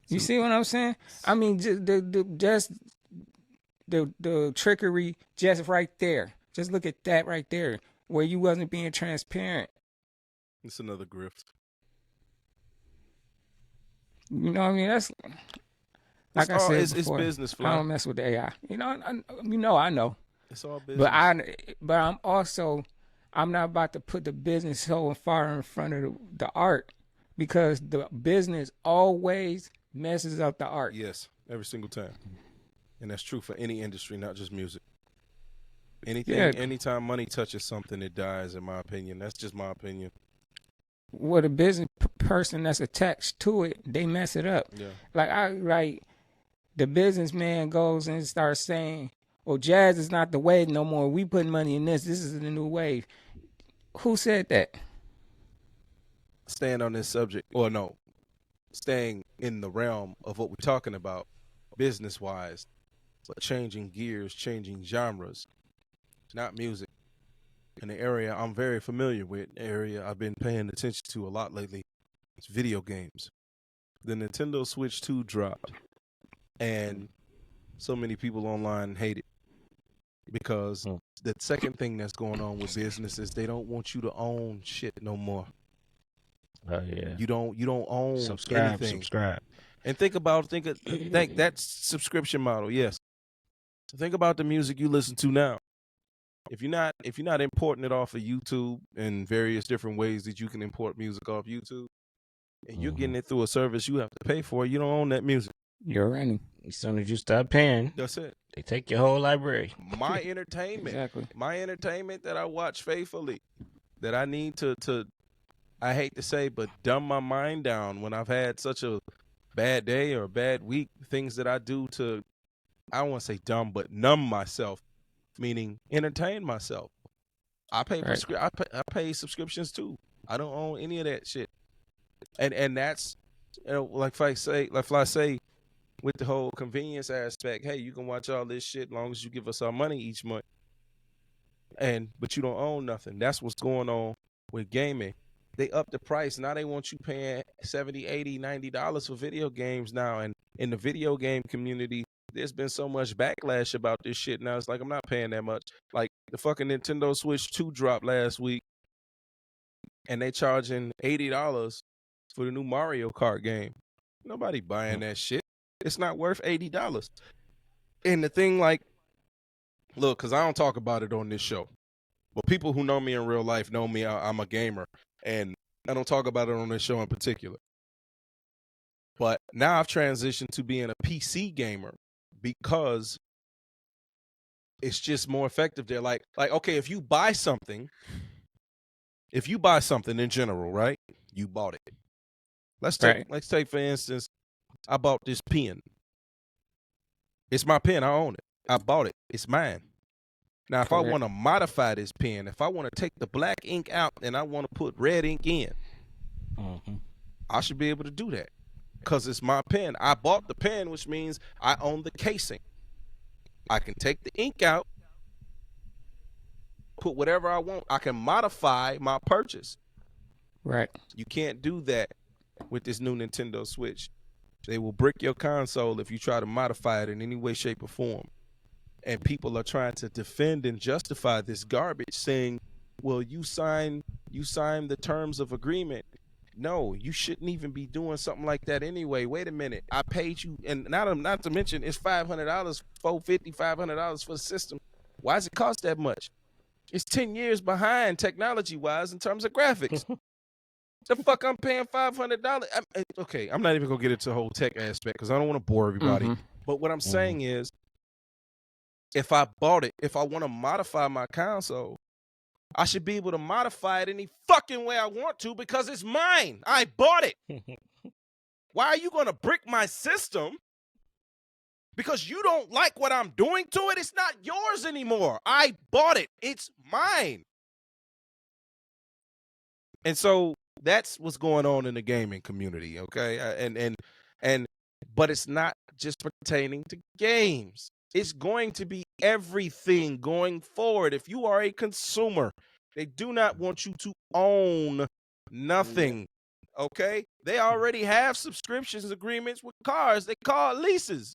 You see what I'm saying? I mean, just the trickery just right there. Just look at that right there, where you wasn't being transparent. It's another grift. You know what I mean? That's like I said before, it's business. Fly. I don't mess with the AI. I know. It's all business. But I'm not about to put the business so far in front of the art, because the business always messes up the art. Yes, every single time. And that's true for any industry, not just music. Anytime money touches something, it dies, in my opinion. That's just my opinion. Well, the business person that's attached to it, they mess it up. Yeah. The businessman goes and starts saying, well, jazz is not the wave no more. We putting money in this. This is the new wave. Who said that? Staying on this subject, or no, staying in the realm of what we're talking about, business-wise, but changing gears, changing genres, not music. In the area I'm very familiar with, area I've been paying attention to a lot lately, it's video games. The Nintendo Switch 2 dropped, and so many people online hate it because the second thing that's going on with business is they don't want you to own shit no more. Oh yeah. You don't own anything. Subscribe. And think that subscription model. Yes. Think about the music you listen to now. If you're not importing it off of YouTube and various different ways that you can import music off YouTube, and you're getting it through a service you have to pay for, you don't own that music. You're running. As soon as you stop paying, that's it. They take your whole library. My entertainment. Exactly. My entertainment that I watch faithfully, that I need to I hate to say, but dumb my mind down when I've had such a bad day or a bad week, things that I do to, I don't want to say dumb, but numb myself, meaning entertain myself. I pay Right. I pay subscriptions too. I don't own any of that shit. And that's, like I say, with the whole convenience aspect. Hey, you can watch all this shit as long as you give us our money each month. But you don't own nothing. That's what's going on with gaming. They up the price. Now they want you paying $70, $80, $90 for video games now. And in the video game community, there's been so much backlash about this shit. Now it's like, I'm not paying that much. Like the fucking Nintendo Switch 2 dropped last week, and they charging $80 for the new Mario Kart game. Nobody buying that shit. It's not worth $80. And the thing, like, look, because I don't talk about it on this show, but people who know me in real life know me. I'm a gamer, and I don't talk about it on this show in particular. But now I've transitioned to being a PC gamer because it's just more effective there. Like, okay, if you buy something in general, right? You bought it. Let's take for instance, I bought this pen. It's my pen. I own it. I bought it. It's mine. Now, if I want to modify this pen, if I want to take the black ink out and I want to put red ink in, I should be able to do that because it's my pen. I bought the pen, which means I own the casing. I can take the ink out, put whatever I want. I can modify my purchase. Right. You can't do that with this new Nintendo Switch. They will brick your console if you try to modify it in any way, shape, or form. And people are trying to defend and justify this garbage, saying, well, you signed the terms of agreement. No, you shouldn't even be doing something like that anyway. Wait a minute. I paid you, and not to mention it's $500, $450, $500 for the system. Why does it cost that much? It's 10 years behind technology-wise in terms of graphics. The fuck I'm paying $500? Okay, I'm not even going to get into the whole tech aspect because I don't want to bore everybody. But what I'm saying is, if I bought it, if I want to modify my console, I should be able to modify it any fucking way I want to because it's mine. I bought it. Why are you going to brick my system because you don't like what I'm doing to it? It's not yours anymore. I bought it. It's mine. And so that's what's going on in the gaming community, okay? But it's not just pertaining to games. It's going to be everything going forward. If you are a consumer, they do not want you to own nothing, okay? They already have subscriptions agreements with cars. They call it leases.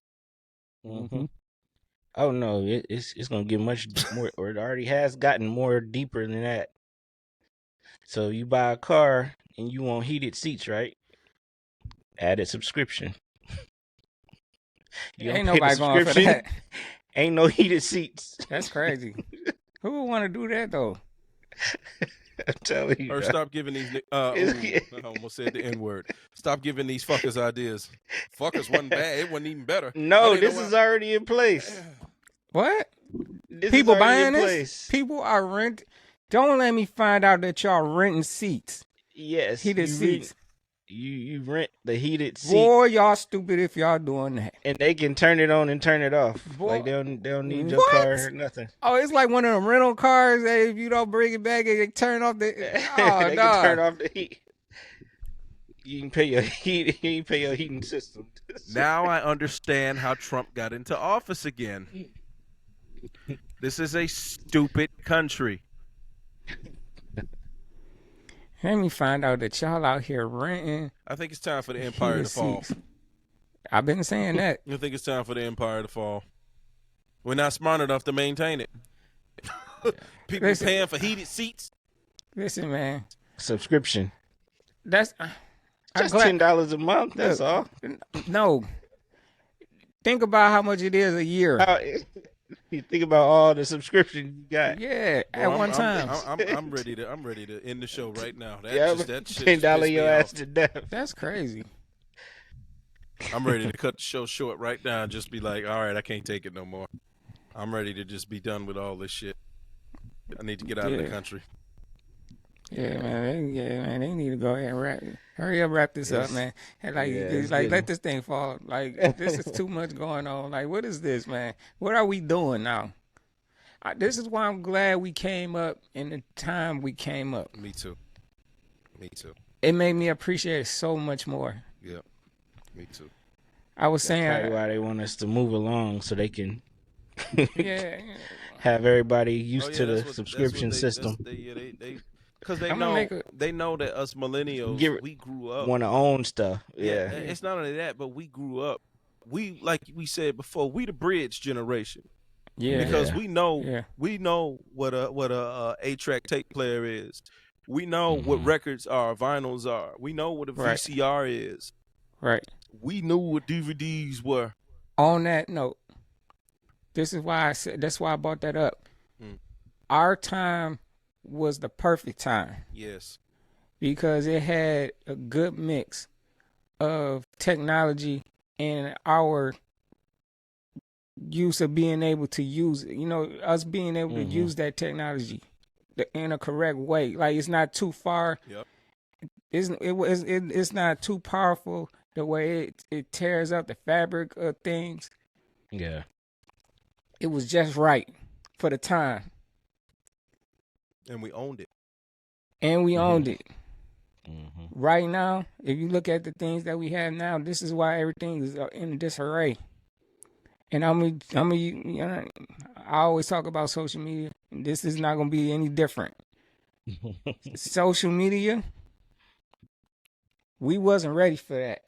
Oh, no, it's going to get much more, or it already has gotten more deeper than that. So you buy a car and you want heated seats, right? Added subscription. You ain't nobody going for that. Ain't no heated seats. That's crazy. Who would want to do that though? I'm telling you. Or stop giving these. I almost said the N word. Stop giving these fuckers ideas. Fuckers wasn't bad. It wasn't even better. No, this is already in place. What? This People is already buying in this? place. People are renting. Don't let me find out that y'all renting seats. Yes, Heated seats. You rent the heated seat. Boy, y'all stupid if y'all doing that. And they can turn it on and turn it off. Boy. Like they don't need your car or nothing. Oh, it's like one of them rental cars that if you don't bring it back, it turn off the. Oh, they no. can turn off the heat. You can pay your heat. You can pay your heating system. Now I understand how Trump got into office again. This is a stupid country. Let me find out that y'all out here renting. I think it's time for the empire to fall. I've been saying that. I think it's time for the empire to fall. We're not smart enough to maintain it. People paying for heated seats. Listen, man. Subscription. That's just $10 a month. That's all. No. Think about how much it is a year. You think about all the subscriptions you got. Yeah, at one time. I'm ready to end the show right now. That shit $10 your ass to death. That's crazy. I'm ready to cut the show short right now and just be like, all right, I can't take it no more. I'm ready to just be done with all this shit. I need to get out of the country. Yeah, man. They need to go ahead and hurry up, wrap this up, man. And let this thing fall. Like, this is too much going on. Like, what is this, man? What are we doing now? This is why I'm glad we came up in the time we came up. Me too. Me too. It made me appreciate it so much more. Yeah. Me too. I was That's saying probably why they want us to move along so they can yeah. have everybody used Oh, yeah, to that's the what- subscription that's what system. Because they I'm gonna know make a- they know that us millennials, Get- we grew up. Want to own stuff. Yeah. It's not only that, but we grew up. We, like we said before, we the bridge generation. Yeah. Because Yeah. we know Yeah. we know what a 8-track tape player is. We know what Mhm. records are, vinyls are. We know what a Right. VCR is. Right. We knew what DVDs were. On that note, this is why I said that's why I brought that up. Mm. Our time was the perfect time Yes. because it had a good mix of technology and our use of being able to use it. You know, us being able to Mhm. use that technology in a correct way. Like it's not too far. Yep. It's not too powerful the way it tears up the fabric of things. Yeah. It was just right for the time, And we owned it. and we owned it. Mhm. Right now, if you look at the things that we have now, this is why everything is in disarray. And I always talk about social media. And this is not gonna be any different. Social media, we wasn't ready for that.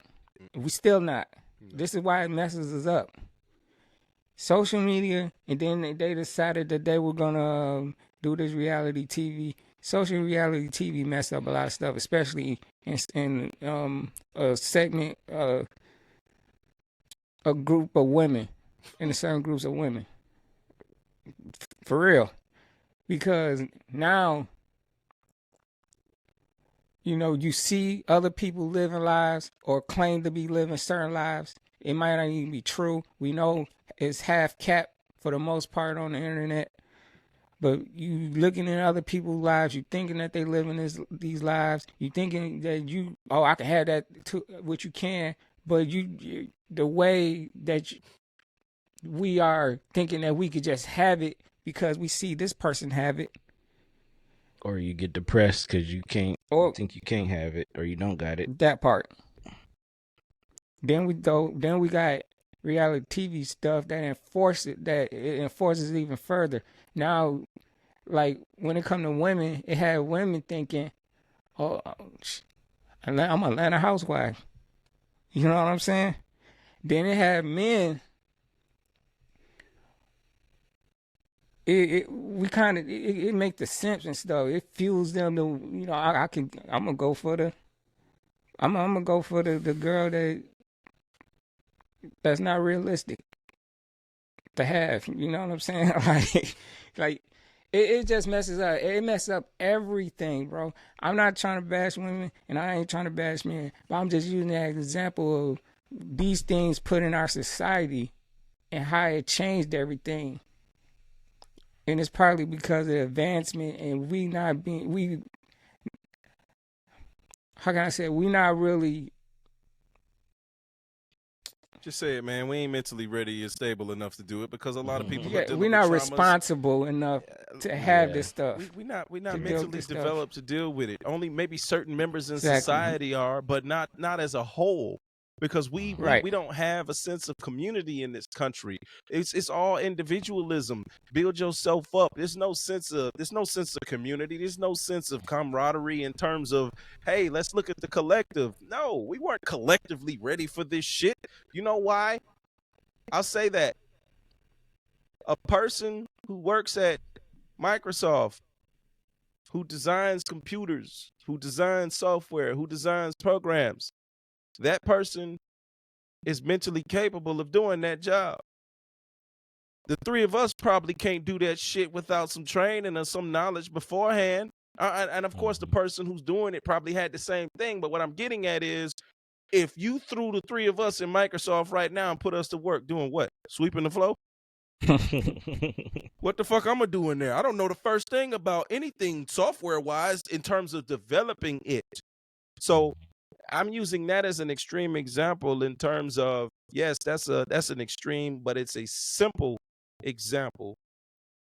We still not. This is why it messes us up. Social media, and then they decided that they were gonna do this reality TV. Social reality TV messed up a lot of stuff, especially in a segment, a group of women, in certain groups of women. For real, because now, you know, you see other people living lives or claim to be living certain lives. It might not even be true. We know it's half capped for the most part on the internet. But you looking at other people's lives, you thinking that they living these lives. You thinking that I can have that too, which you can. But the way that we are thinking that we could just have it because we see this person have it. Or you get depressed because you think you can't have it, or you don't got it. That part. Then we got reality TV stuff that enforces it even further. Now, like when it come to women, it had women thinking, "Oh, I'm an Atlanta housewife." You know what I'm saying? Then it had men. It make the simps and stuff. It fuels them to, you know, I'm gonna go for the girl that's not realistic to have. You know what I'm saying? like it just messes up. It messes up everything, bro. I'm not trying to bash women, and I ain't trying to bash men, but I'm just using that example of these things put in our society and how it changed everything. And it's partly because of advancement and how can I say, we not really. Just say it, man. We ain't mentally ready and stable enough to do it because a lot of people. Yeah, are we're dealing not with traumas. responsible enough to have this stuff. We're not to deal with mentally this stuff. developed to deal with it. Only maybe certain members in Exactly. society are, but not as a whole. Because we Right. don't have a sense of community in this country. It's all individualism. Build yourself up. There's no sense of community. There's no sense of camaraderie in terms of, hey, let's look at the collective. No, we weren't collectively ready for this shit. You know why? I'll say that. A person who works at Microsoft, who designs computers, who designs software, who designs programs, that person is mentally capable of doing that job. The three of us probably can't do that shit without some training or some knowledge beforehand. And of course, the person who's doing it probably had the same thing. But what I'm getting at is, if you threw the three of us in Microsoft right now and put us to work doing what? Sweeping the floor? What the fuck I'm gonna do in there? I don't know the first thing about anything software-wise in terms of developing it. So I'm using that as an extreme example in terms of, yes, that's an extreme, but it's a simple example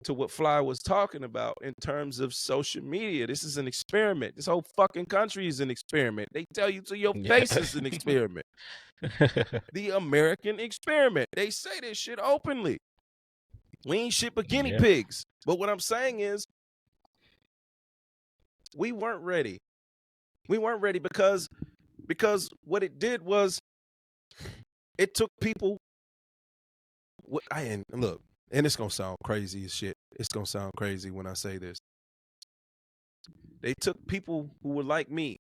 to what Fly was talking about in terms of social media. This is an experiment. This whole fucking country is an experiment. They tell you to your face it's an experiment. The American experiment. They say this shit openly. We ain't shit but guinea pigs. But what I'm saying is, we weren't ready. We weren't ready because what it did was it took people. Look, and it's gonna sound crazy as shit. It's gonna sound crazy when I say this. They took people who were like me,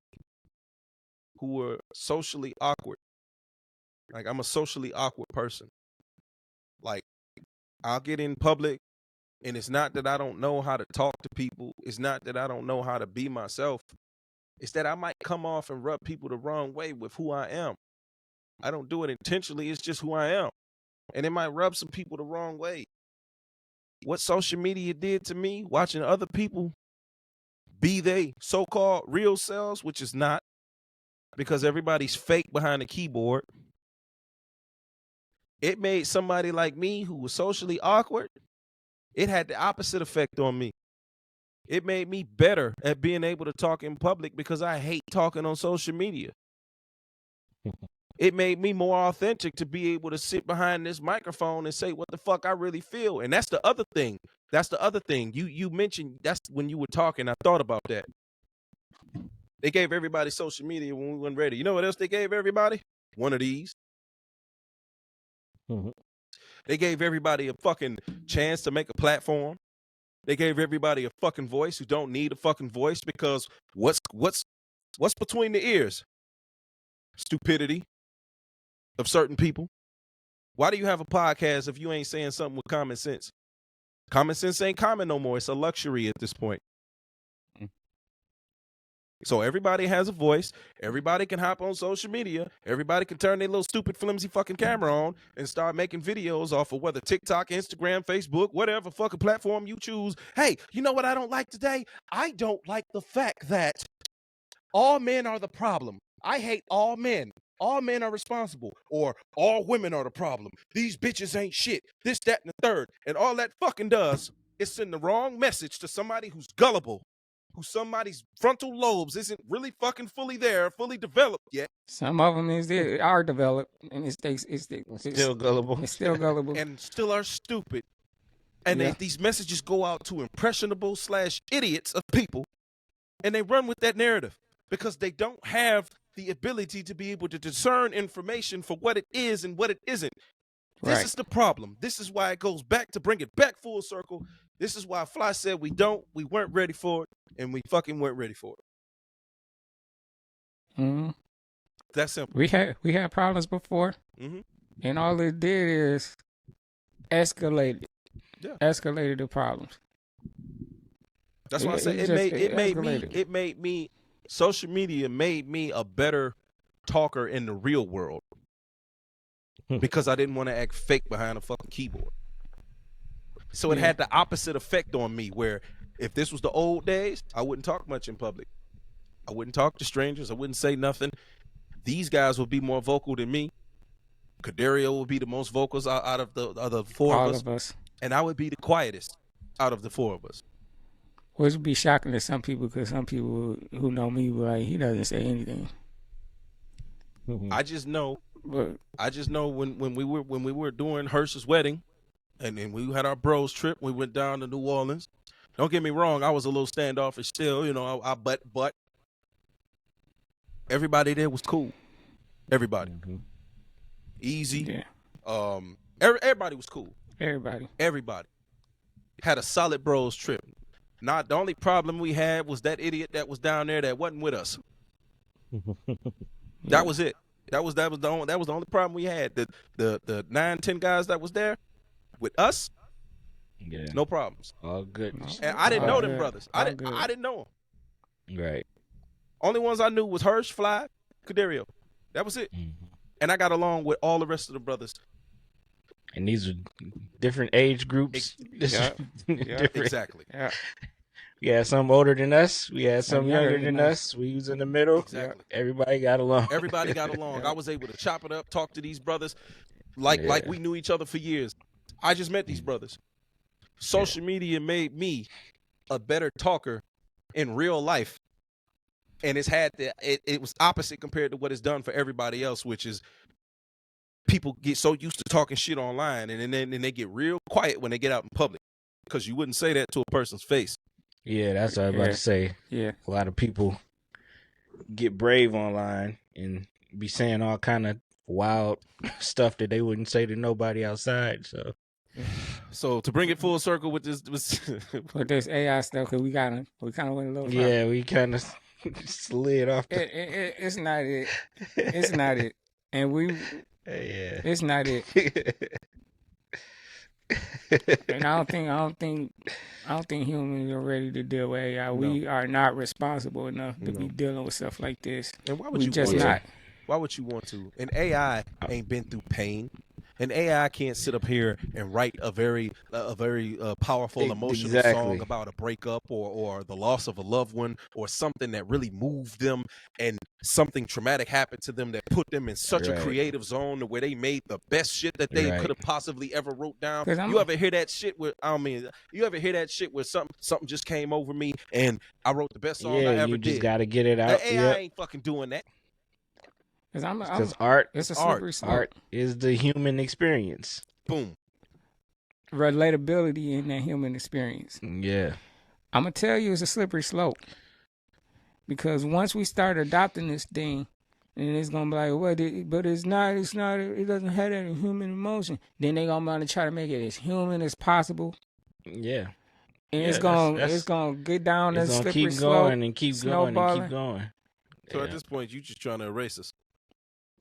who were socially awkward. Like, I'm a socially awkward person. Like, I'll get in public, and it's not that I don't know how to talk to people. It's not that I don't know how to be myself. It's that I might come off and rub people the wrong way with who I am. I don't do it intentionally. It's just who I am. And it might rub some people the wrong way. What social media did to me, watching other people be they so-called real selves, which is not, because everybody's fake behind a keyboard. It made somebody like me who was socially awkward, it had the opposite effect on me. It made me better at being able to talk in public because I hate talking on social media. It made me more authentic to be able to sit behind this microphone and say what the fuck I really feel. And that's the other thing. That's the other thing. You mentioned, that's when you were talking, I thought about that. They gave everybody social media when we weren't ready. You know what else they gave everybody? One of these. They gave everybody a fucking chance to make a platform. They gave everybody a fucking voice who don't need a fucking voice because what's between the ears? Stupidity of certain people. Why do you have a podcast if you ain't saying something with common sense? Common sense ain't common no more. It's a luxury at this point. So everybody has a voice. Everybody can hop on social media. Everybody can turn their little stupid flimsy fucking camera on and start making videos off of whether TikTok, Instagram, Facebook, whatever fucking platform you choose. Hey, you know what I don't like today? I don't like the fact that all men are the problem. I hate all men. All men are responsible, or all women are the problem. These bitches ain't shit. This, that, and the third. And all that fucking does is send the wrong message to somebody who's gullible, who somebody's frontal lobes isn't really fucking fully developed yet. Some of them are developed, and it's still gullible. It's still gullible, and still are stupid. And these messages go out to impressionable / idiots of people, and they run with that narrative because they don't have the ability to be able to discern information for what it is and what it isn't. This is the problem. This is why it goes back to bring it back full circle. This is why Fly said we weren't ready for it, and we fucking weren't ready for it. Mm-hmm. That's simple. We had problems before, and all it did is escalated the problems. That's why I say it made me. Social media made me a better talker in the real world because I didn't want to act fake behind a fucking keyboard. So it had the opposite effect on me, where if this was the old days, I wouldn't talk much in public. I wouldn't talk to strangers. I wouldn't say nothing. These guys would be more vocal than me. Kadario would be the most vocals out of the four of us. And I would be the quietest out of the four of us. Which would be shocking to some people, because some people who know me were like, he doesn't say anything. I just know when we were doing Hirsch's wedding, and then we had our bros trip. We went down to New Orleans. Don't get me wrong, I was a little standoffish still, you know. But everybody there was cool. Everybody, easy. Everybody was cool. Everybody had a solid bros trip. Not the only problem we had was that idiot that was down there that wasn't with us. That was it. That was the only problem we had. The 9-10 guys that was there with us, no problems. All good. And I didn't know them brothers. I didn't know them. Right. Only ones I knew was Hirsch, Fly, Kadario. That was it. And I got along with all the rest of the brothers. And these are different age groups. Exactly. We had some older than us. We had some younger than us. We was in the middle. Exactly. Everybody got along. Everybody got along. I was able to chop it up, talk to these brothers like we knew each other for years. I just met these brothers. social media made me a better talker in real life. And it was opposite compared to what it's done for everybody else, which is people get so used to talking shit online, and then they get real quiet when they get out in public, because you wouldn't say that to a person's face. Yeah, that's what I was about to say. Yeah. A lot of people get brave online and be saying all kind of wild stuff that they wouldn't say to nobody outside. So to bring it full circle with this with this AI stuff, because we kind of went a little yeah, we kind of slid off. It's not it. It's not it. And it's not it. And I don't think humans are ready to deal with AI. No. We are not responsible enough to be dealing with stuff like this. And why would you just not? Why would you want to? An AI ain't been through pain. An AI can't sit up here and write a very powerful emotional song about a breakup or the loss of a loved one or something that really moved them and something traumatic happened to them that put them in such a creative zone to where they made the best shit that they could have possibly ever wrote down. You ever hear that shit where you ever hear that shit where something just came over me and I wrote the best song I ever did? You just got to get it out. The AI ain't fucking doing that. Because art, it's a slippery slope. Art is the human experience. Boom. Relatability in that human experience. Yeah. I'm going to tell you it's a slippery slope. Because once we start adopting this thing, and it's going to be like, well, but it's not, it doesn't have that human emotion. Then they're going to try to make it as human as possible. Yeah. And it's going to get down that slippery slope. Keep going and keep going. So at this point, you just trying to erase us.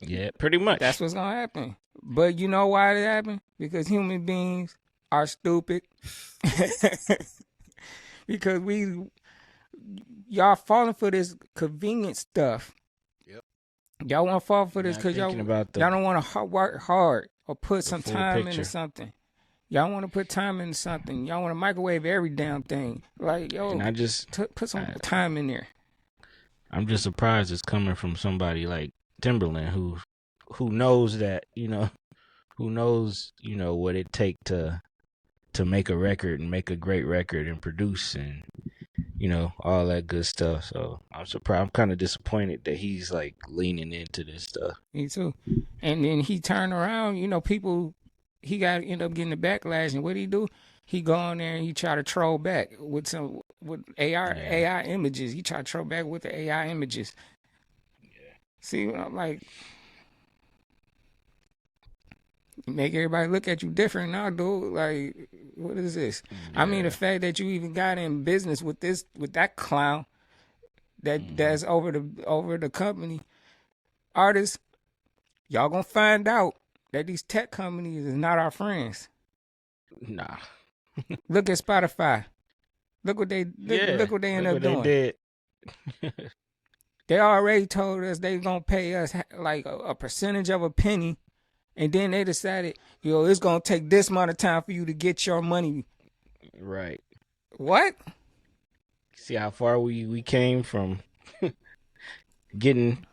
Yeah, pretty much. That's what's going to happen. But you know why it happened? Because human beings are stupid. Because y'all falling for this convenient stuff. Yep. Y'all want to fall for this because y'all don't want to work hard or put some time into something. Y'all want to put time into something. Y'all want to microwave every damn thing. Like, yo, and I just put some time in there. I'm just surprised it's coming from somebody like Timberland who knows that, who knows, what it take to make a record and make a great record and produce and, all that good stuff. So I'm surprised. I'm kind of disappointed that he's like leaning into this stuff. Me too. And then he turned around, people, he got end up getting the backlash. And what he do? He go on there and he try to troll back with AI images. He try to troll back with the AI images. Yeah. See, I'm like, make everybody look at you different now, dude. Like, what is this? Yeah. I mean, the fact that you even got in business with that clown that's over the company. Artists, y'all gonna find out that these tech companies is not our friends. Nah. Look at Spotify. Look what they end up doing. They did. They already told us they gonna pay us like a percentage of a penny, and then they decided, it's gonna take this amount of time for you to get your money. Right. What? See how far we came from getting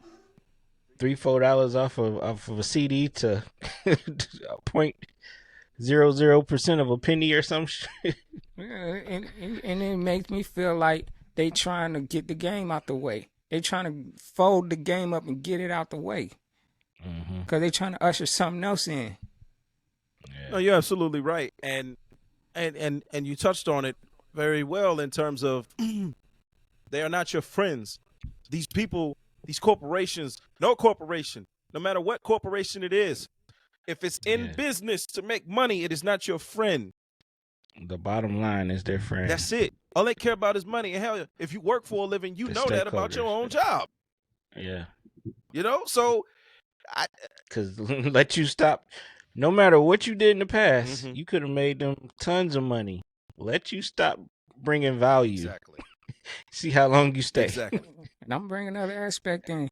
$3-4 off of a CD to 0.00% of a penny or some shit. Yeah, and it makes me feel like they trying to get the game out the way. They trying to fold the game up and get it out the way. Because they trying to usher something else in. Yeah. No, you're absolutely right. And you touched on it very well in terms of they are not your friends. These people, these corporations, no matter what corporation it is, if it's in business to make money, it is not your friend. The bottom line is their friend. That's it. All they care about is money. And hell, if you work for a living, you know that about your own job. Yeah. So because let you stop. No matter what you did in the past, you could have made them tons of money. Let you stop bringing value. Exactly. See how long you stay. Exactly. And I'm bringing another aspect in.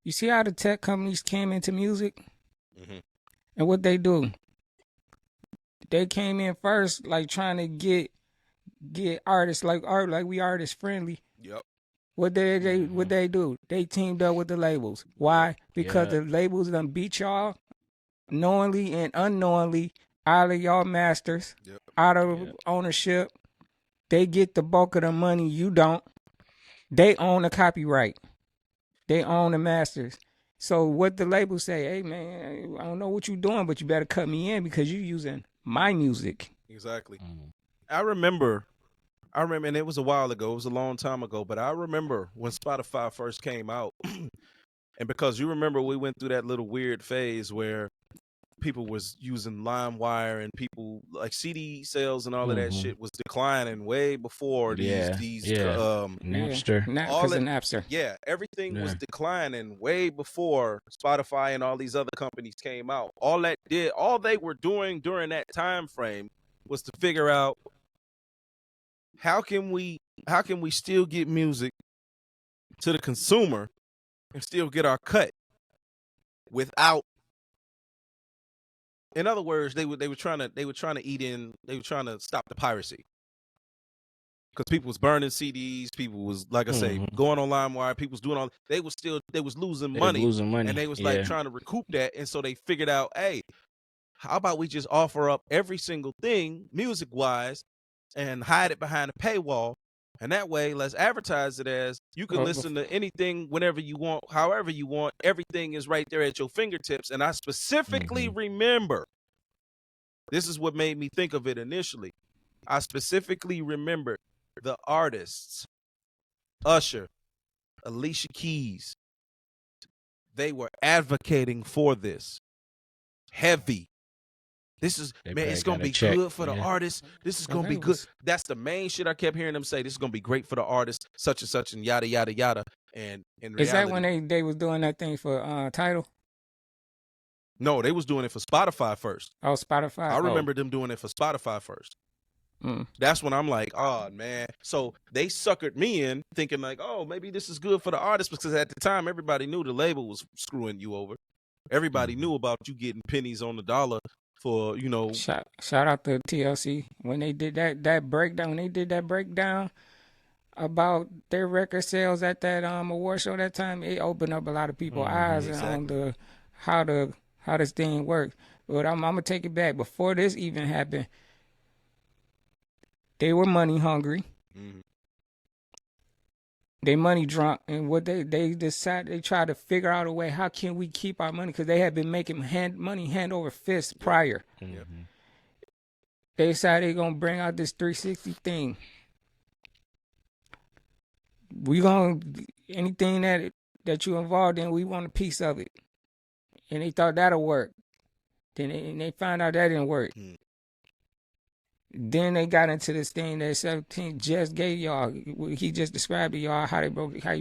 You see how the tech companies came into music? And what they do? They came in first, like trying to get artists like we artist friendly. Yep. What they do? They teamed up with the labels. Why? Because the labels done beat y'all knowingly and unknowingly All of y'all masters, out of ownership. They get the bulk of the money. You don't. They own the copyright. They own the masters. So what the label say? Hey man, I don't know what you're doing, but you better cut me in because you're using my music. Exactly. I remember, and it was a while ago. It was a long time ago, but I remember when Spotify first came out, and because you remember we went through that little weird phase where people was using LimeWire and people like CD sales and all of that shit was declining way before these Napster. Because of Napster. Yeah, everything was declining way before Spotify and all these other companies came out. All they were doing during that time frame was to figure out how can we still get music to the consumer and still get our cut without. In other words, they were trying to stop the piracy. Because people was burning CDs, people was, like I say, going on LimeWire, people was doing all, they was losing money. And they was like trying to recoup that. And so they figured out, hey, how about we just offer up every single thing music wise and hide it behind a paywall. And that way, let's advertise it as you can listen to anything whenever you want, however you want. Everything is right there at your fingertips. And I specifically remember, this is what made me think of it initially. I specifically remember the artists, Usher, Alicia Keys, they were advocating for this heavy. This is, man, it's going to be good for the artist. This is going to be good. That's the main shit I kept hearing them say. This is going to be great for the artist, such and such, and yada, yada, yada. And in reality, is that when they was doing that thing for Tidal? No, they was doing it for Spotify first. Oh, Spotify. I remember them doing it for Spotify first. That's when I'm like, oh, man. So they suckered me in thinking like, oh, maybe this is good for the artist, because at the time, everybody knew the label was screwing you over. Everybody knew about you getting pennies on the dollar for, you know. Shout out to TLC. When they did that breakdown, about their record sales at that award show that time, it opened up a lot of people's eyes on how this thing works. But I'm gonna take it back. Before this even happened, they were money hungry. They money drunk, and what they decided, they tried to figure out a way, how can we keep our money, because they had been making money hand over fist prior. They decided they're gonna bring out this 360 thing. We gonna, anything that you involved in, we want a piece of it. And they thought that'll work. Then they found out that didn't work. Then they got into this thing that 17 just gave y'all. He just described to y'all how he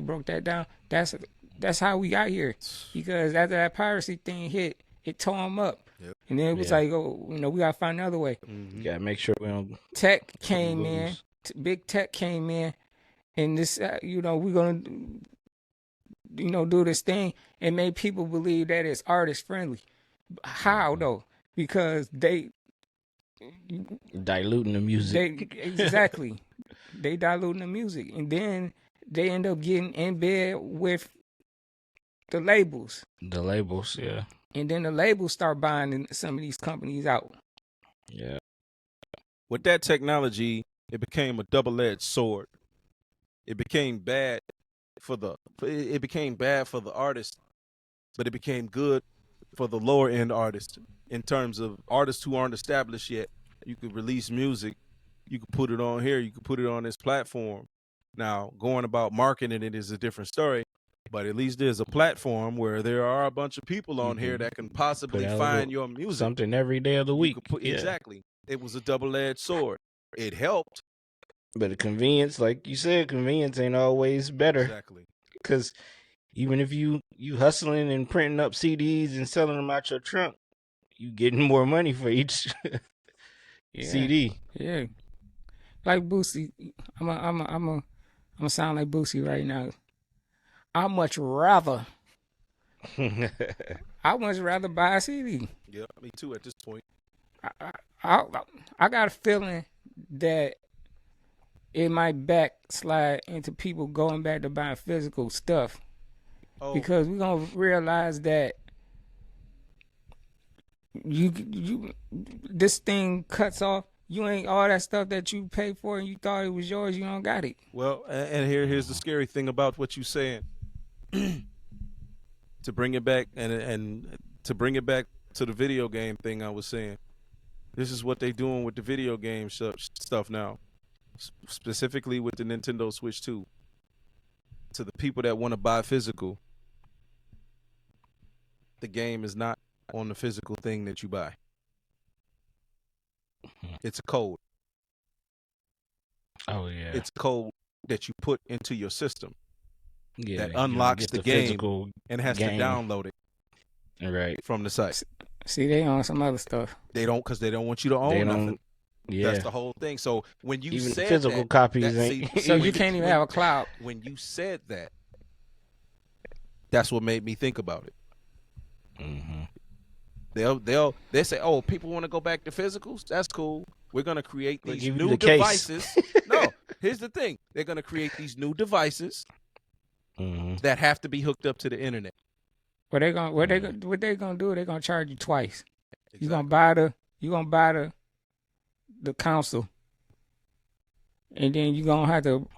broke that down. That's how we got here. Because after that piracy thing hit, it tore them up. And then it was like, oh, we gotta find another way. You gotta make sure we don't. Tech came in. Big tech came in, and this, we're gonna, do this thing and make people believe that it's artist friendly. How though? Because they diluting the music. Exactly. They diluting the music, and then they end up getting in bed with the labels. The labels, yeah. And then the labels start buying some of these companies out. Yeah. With that technology, it became a double-edged sword. It became bad for the artist, but it became good for the lower end artists. In terms of artists who aren't established yet, you could release music, you could put it on here, you could put it on this platform. Now, going about marketing it is a different story, but at least there's a platform where there are a bunch of people on here that can possibly find your music. Something every day of the week. Exactly. It was a double-edged sword. It helped. But the convenience, like you said, convenience ain't always better. Exactly. Because even if you hustling and printing up CDs and selling them out your trunk, you getting more money for each CD. Yeah. Like Boosie, I'm a sound like Boosie right now. I much rather buy a CD. Yeah, me too at this point. I got a feeling that it might backslide into people going back to buying physical stuff. Because we're going to realize that this thing cuts off. You ain't all that stuff that you paid for and you thought it was yours. You don't got it. Well, and here's the scary thing about what you're saying. To bring it back and to bring it back to the video game thing I was saying. This is what they doing with the video game stuff now, specifically with the Nintendo Switch 2. To the people that want to buy physical, the game is not on the physical thing that you buy. It's a code. Oh yeah. It's a code that you put into your system. Yeah, that unlocks the game physical and has to download it right from the site. See, they on some other stuff. They don't, because they don't want you to own nothing. Yeah, that's the whole thing. So when you even said physical that, copies ain't. So you can't even have a cloud. When you said that, that's what made me think about it. Mm-hmm. They say, oh, people want to go back to physicals. That's cool. We're gonna create We'll these give you new the case. devices. No, here's the thing: they're gonna create these new devices that have to be hooked up to the internet. What they gonna do? They're gonna charge you twice. Exactly. You gonna buy the console, and then you gonna have to.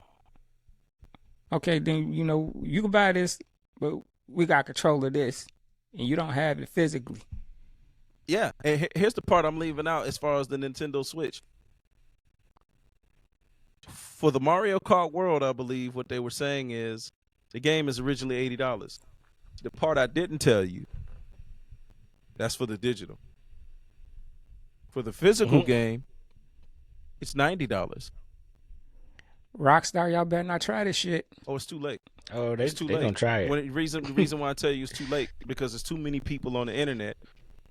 Okay, then you can buy this, but we got control of this, and you don't have it physically. Yeah, and here's the part I'm leaving out as far as the Nintendo Switch. For the Mario Kart World, I believe what they were saying is the game is originally $80. The part I didn't tell you, that's for the digital. For the physical game, it's $90. Rockstar, y'all better not try this shit. Oh, it's too late. Oh, it's too late. Gonna try it. The reason why I tell you it's too late, because there's too many people on the internet,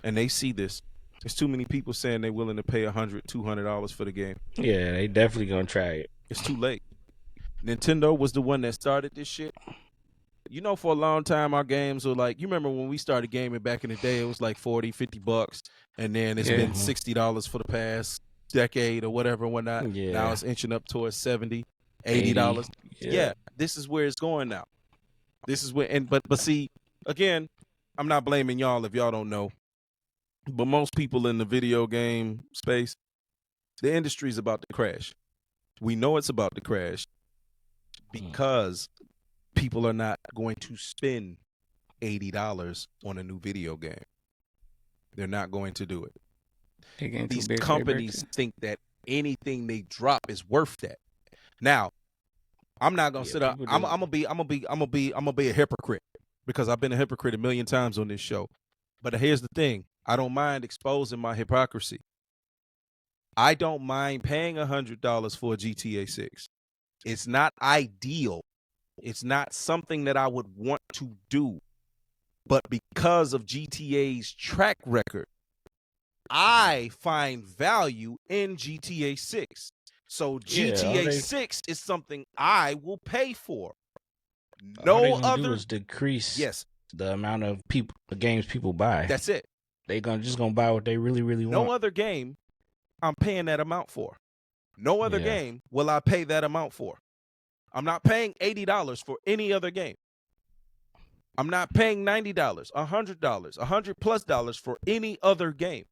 and they see this. There's too many people saying they're willing to pay $100, $200 for the game. Yeah, they definitely gonna try it. It's too late. Nintendo was the one that started this shit. For a long time, our games were like, you remember when we started gaming back in the day, it was like $40, $50, and then it's been $60 for the past decade or whatever and whatnot. Yeah. Now it's inching up towards $70, $80. Yeah, this is where it's going now. This is where, but see, again, I'm not blaming y'all if y'all don't know, but most people in the video game space, the industry's about to crash. We know it's about to crash because people are not going to spend $80 on a new video game. They're not going to do it. These companies think that anything they drop is worth that. Now, I'm not gonna sit up. I'm gonna be a hypocrite, because I've been a hypocrite a million times on this show. But here's the thing: I don't mind exposing my hypocrisy. I don't mind paying $100 for a GTA 6. It's not ideal. It's not something that I would want to do. But because of GTA's track record, I find value in GTA 6. So GTA 6 is something I will pay for. No other do is decrease the amount of the games people buy. That's it. They just gonna buy what they really, really want. No other game I'm paying that amount for. No other game will I pay that amount for. I'm not paying $80 for any other game. I'm not paying $90, $100, $100+ for any other game.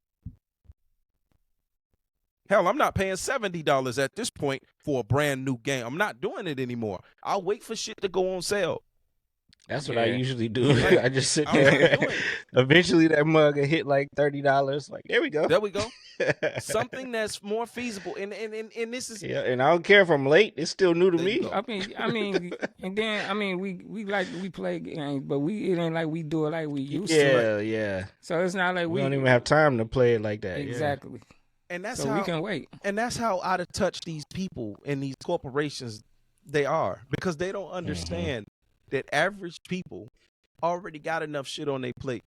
Hell, I'm not paying $70 at this point for a brand new game. I'm not doing it anymore. I'll wait for shit to go on sale. That's what I usually do. I just sit there. Eventually, that mug will hit like $30. Like, there we go. There we go. Something that's more feasible. And this is and I don't care if I'm late. It's still new to me. I mean, and then we play games, but it ain't like we do it like we used to. Yeah. So it's not like we don't even have time to play it like that. Exactly. And that's so how we can wait. And that's how out of touch these people and these corporations they are, because they don't understand that average people already got enough shit on their plate.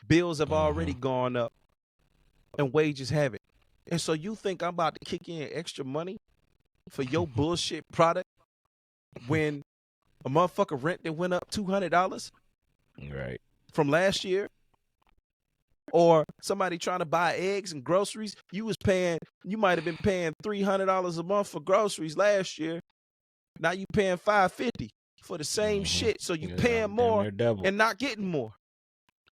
Bills have already gone up, and wages haven't. And so you think I'm about to kick in extra money for your bullshit product when a motherfucker rent that went up $200 right from last year? Or somebody trying to buy eggs and groceries, you might have been paying $300 a month for groceries last year. Now you paying $550 for the same shit. So you paying more and not getting more.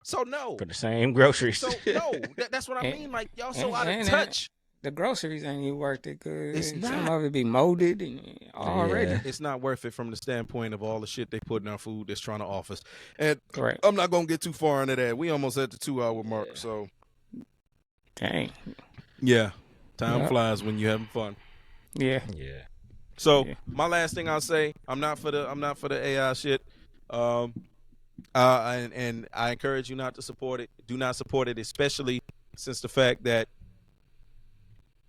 So no. For the same groceries. So no, that's what I mean. Like y'all so out of touch. The groceries ain't even worth it because It's some not. of it be molded and already. Yeah. It's not worth it from the standpoint of all the shit they put in our food that's trying to offer us. And Correct. I'm not gonna get too far into that. We almost at the 2-hour mark. So Dang. yeah, time Yep. flies when you're having fun. Yeah. Yeah. So my last thing I'll say, I'm not for the AI shit. And I encourage you not to support it. Do not support it, especially since the fact that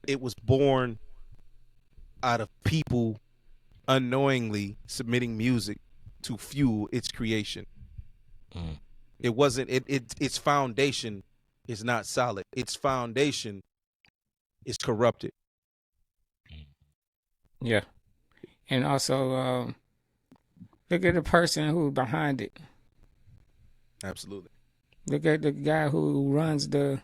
it was born out of people unknowingly submitting music to fuel its creation. It wasn't its foundation is not solid. Its foundation is corrupted. Yeah. And also, look at the person who behind it. Absolutely. Look at the guy who runs the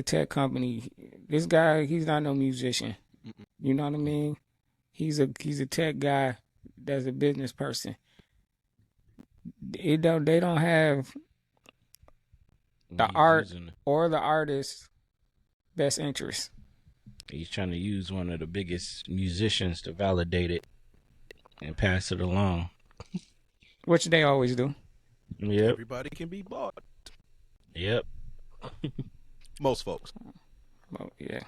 tech company. This guy, he's not no musician. You know what I mean? He's a tech guy that's a business person. They don't have the art or the artist's best interest. He's trying to use one of the biggest musicians to validate it and pass it along. Which they always do. Yep. Everybody can be bought. Yep. Most folks. Well, yeah.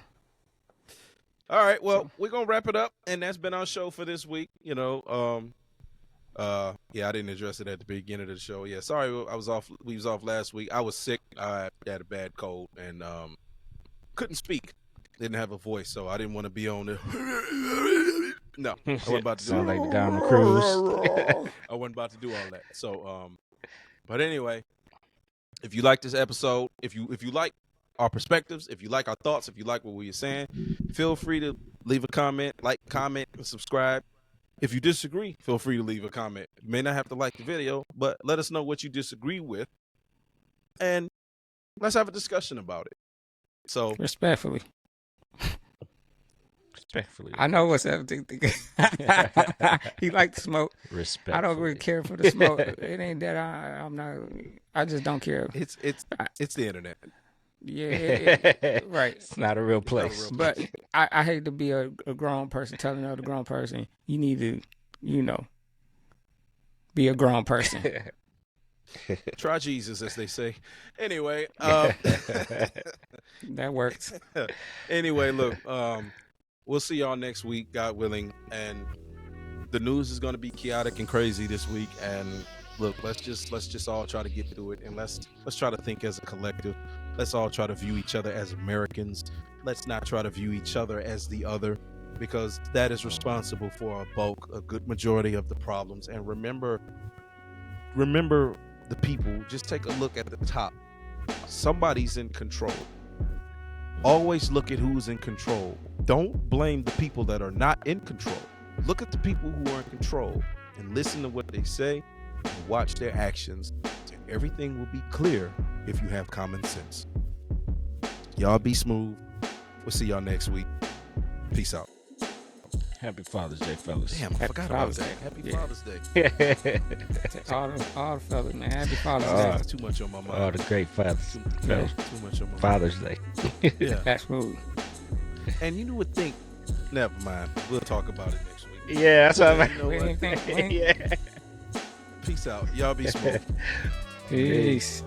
All right, well, we're gonna wrap it up, and that's been our show for this week. You know, yeah, I didn't address it at the beginning of the show. Yeah, sorry, I was off. We was off last week. I was sick. I had a bad cold and couldn't speak. Didn't have a voice, so I didn't want to be on the. No, I wasn't about to do Sound all like the guy on the cruise. I wasn't about to do all that. So, but anyway, if you like this episode, if you like our perspectives, if you like our thoughts, if you like what we were saying, feel free to leave a comment, comment, and subscribe. If you disagree, feel free to leave a comment. You may not have to like the video, but let us know what you disagree with, and let's have a discussion about it. So Respectfully. Respectfully. I know what's up. He like to smoke. Respectfully. I don't really care for the smoke. It ain't that I'm not. I just don't care. It's the internet. Yeah, right. It's not a real place. But I hate to be a grown person telling another grown person you need to, be a grown person. Try Jesus, as they say. Anyway, that works. Anyway, look, we'll see y'all next week, God willing, and the news is going to be chaotic and crazy this week. And look, let's just all try to get through it, and let's try to think as a collective. Let's all try to view each other as Americans. Let's not try to view each other as the other, because that is responsible for a good majority of the problems. And remember the people. Just take a look at the top. Somebody's in control. Always look at who's in control. Don't blame the people that are not in control. Look at the people who are in control and listen to what they say and watch their actions. And everything will be clear if you have common sense. Y'all be smooth. We'll see y'all next week. Peace out. Happy Father's Day, fellas. Damn, I forgot about that. Happy Father's Day. all the fellas, man. Happy Father's Day. That's too much on my mind. All the great fathers. Too much on my mind. Father's Day. Yeah. That's smooth. And you would think, never mind. We'll talk about it next week. Yeah, that's what I'm You know what? Yeah. Peace out. Y'all be smooth. Peace.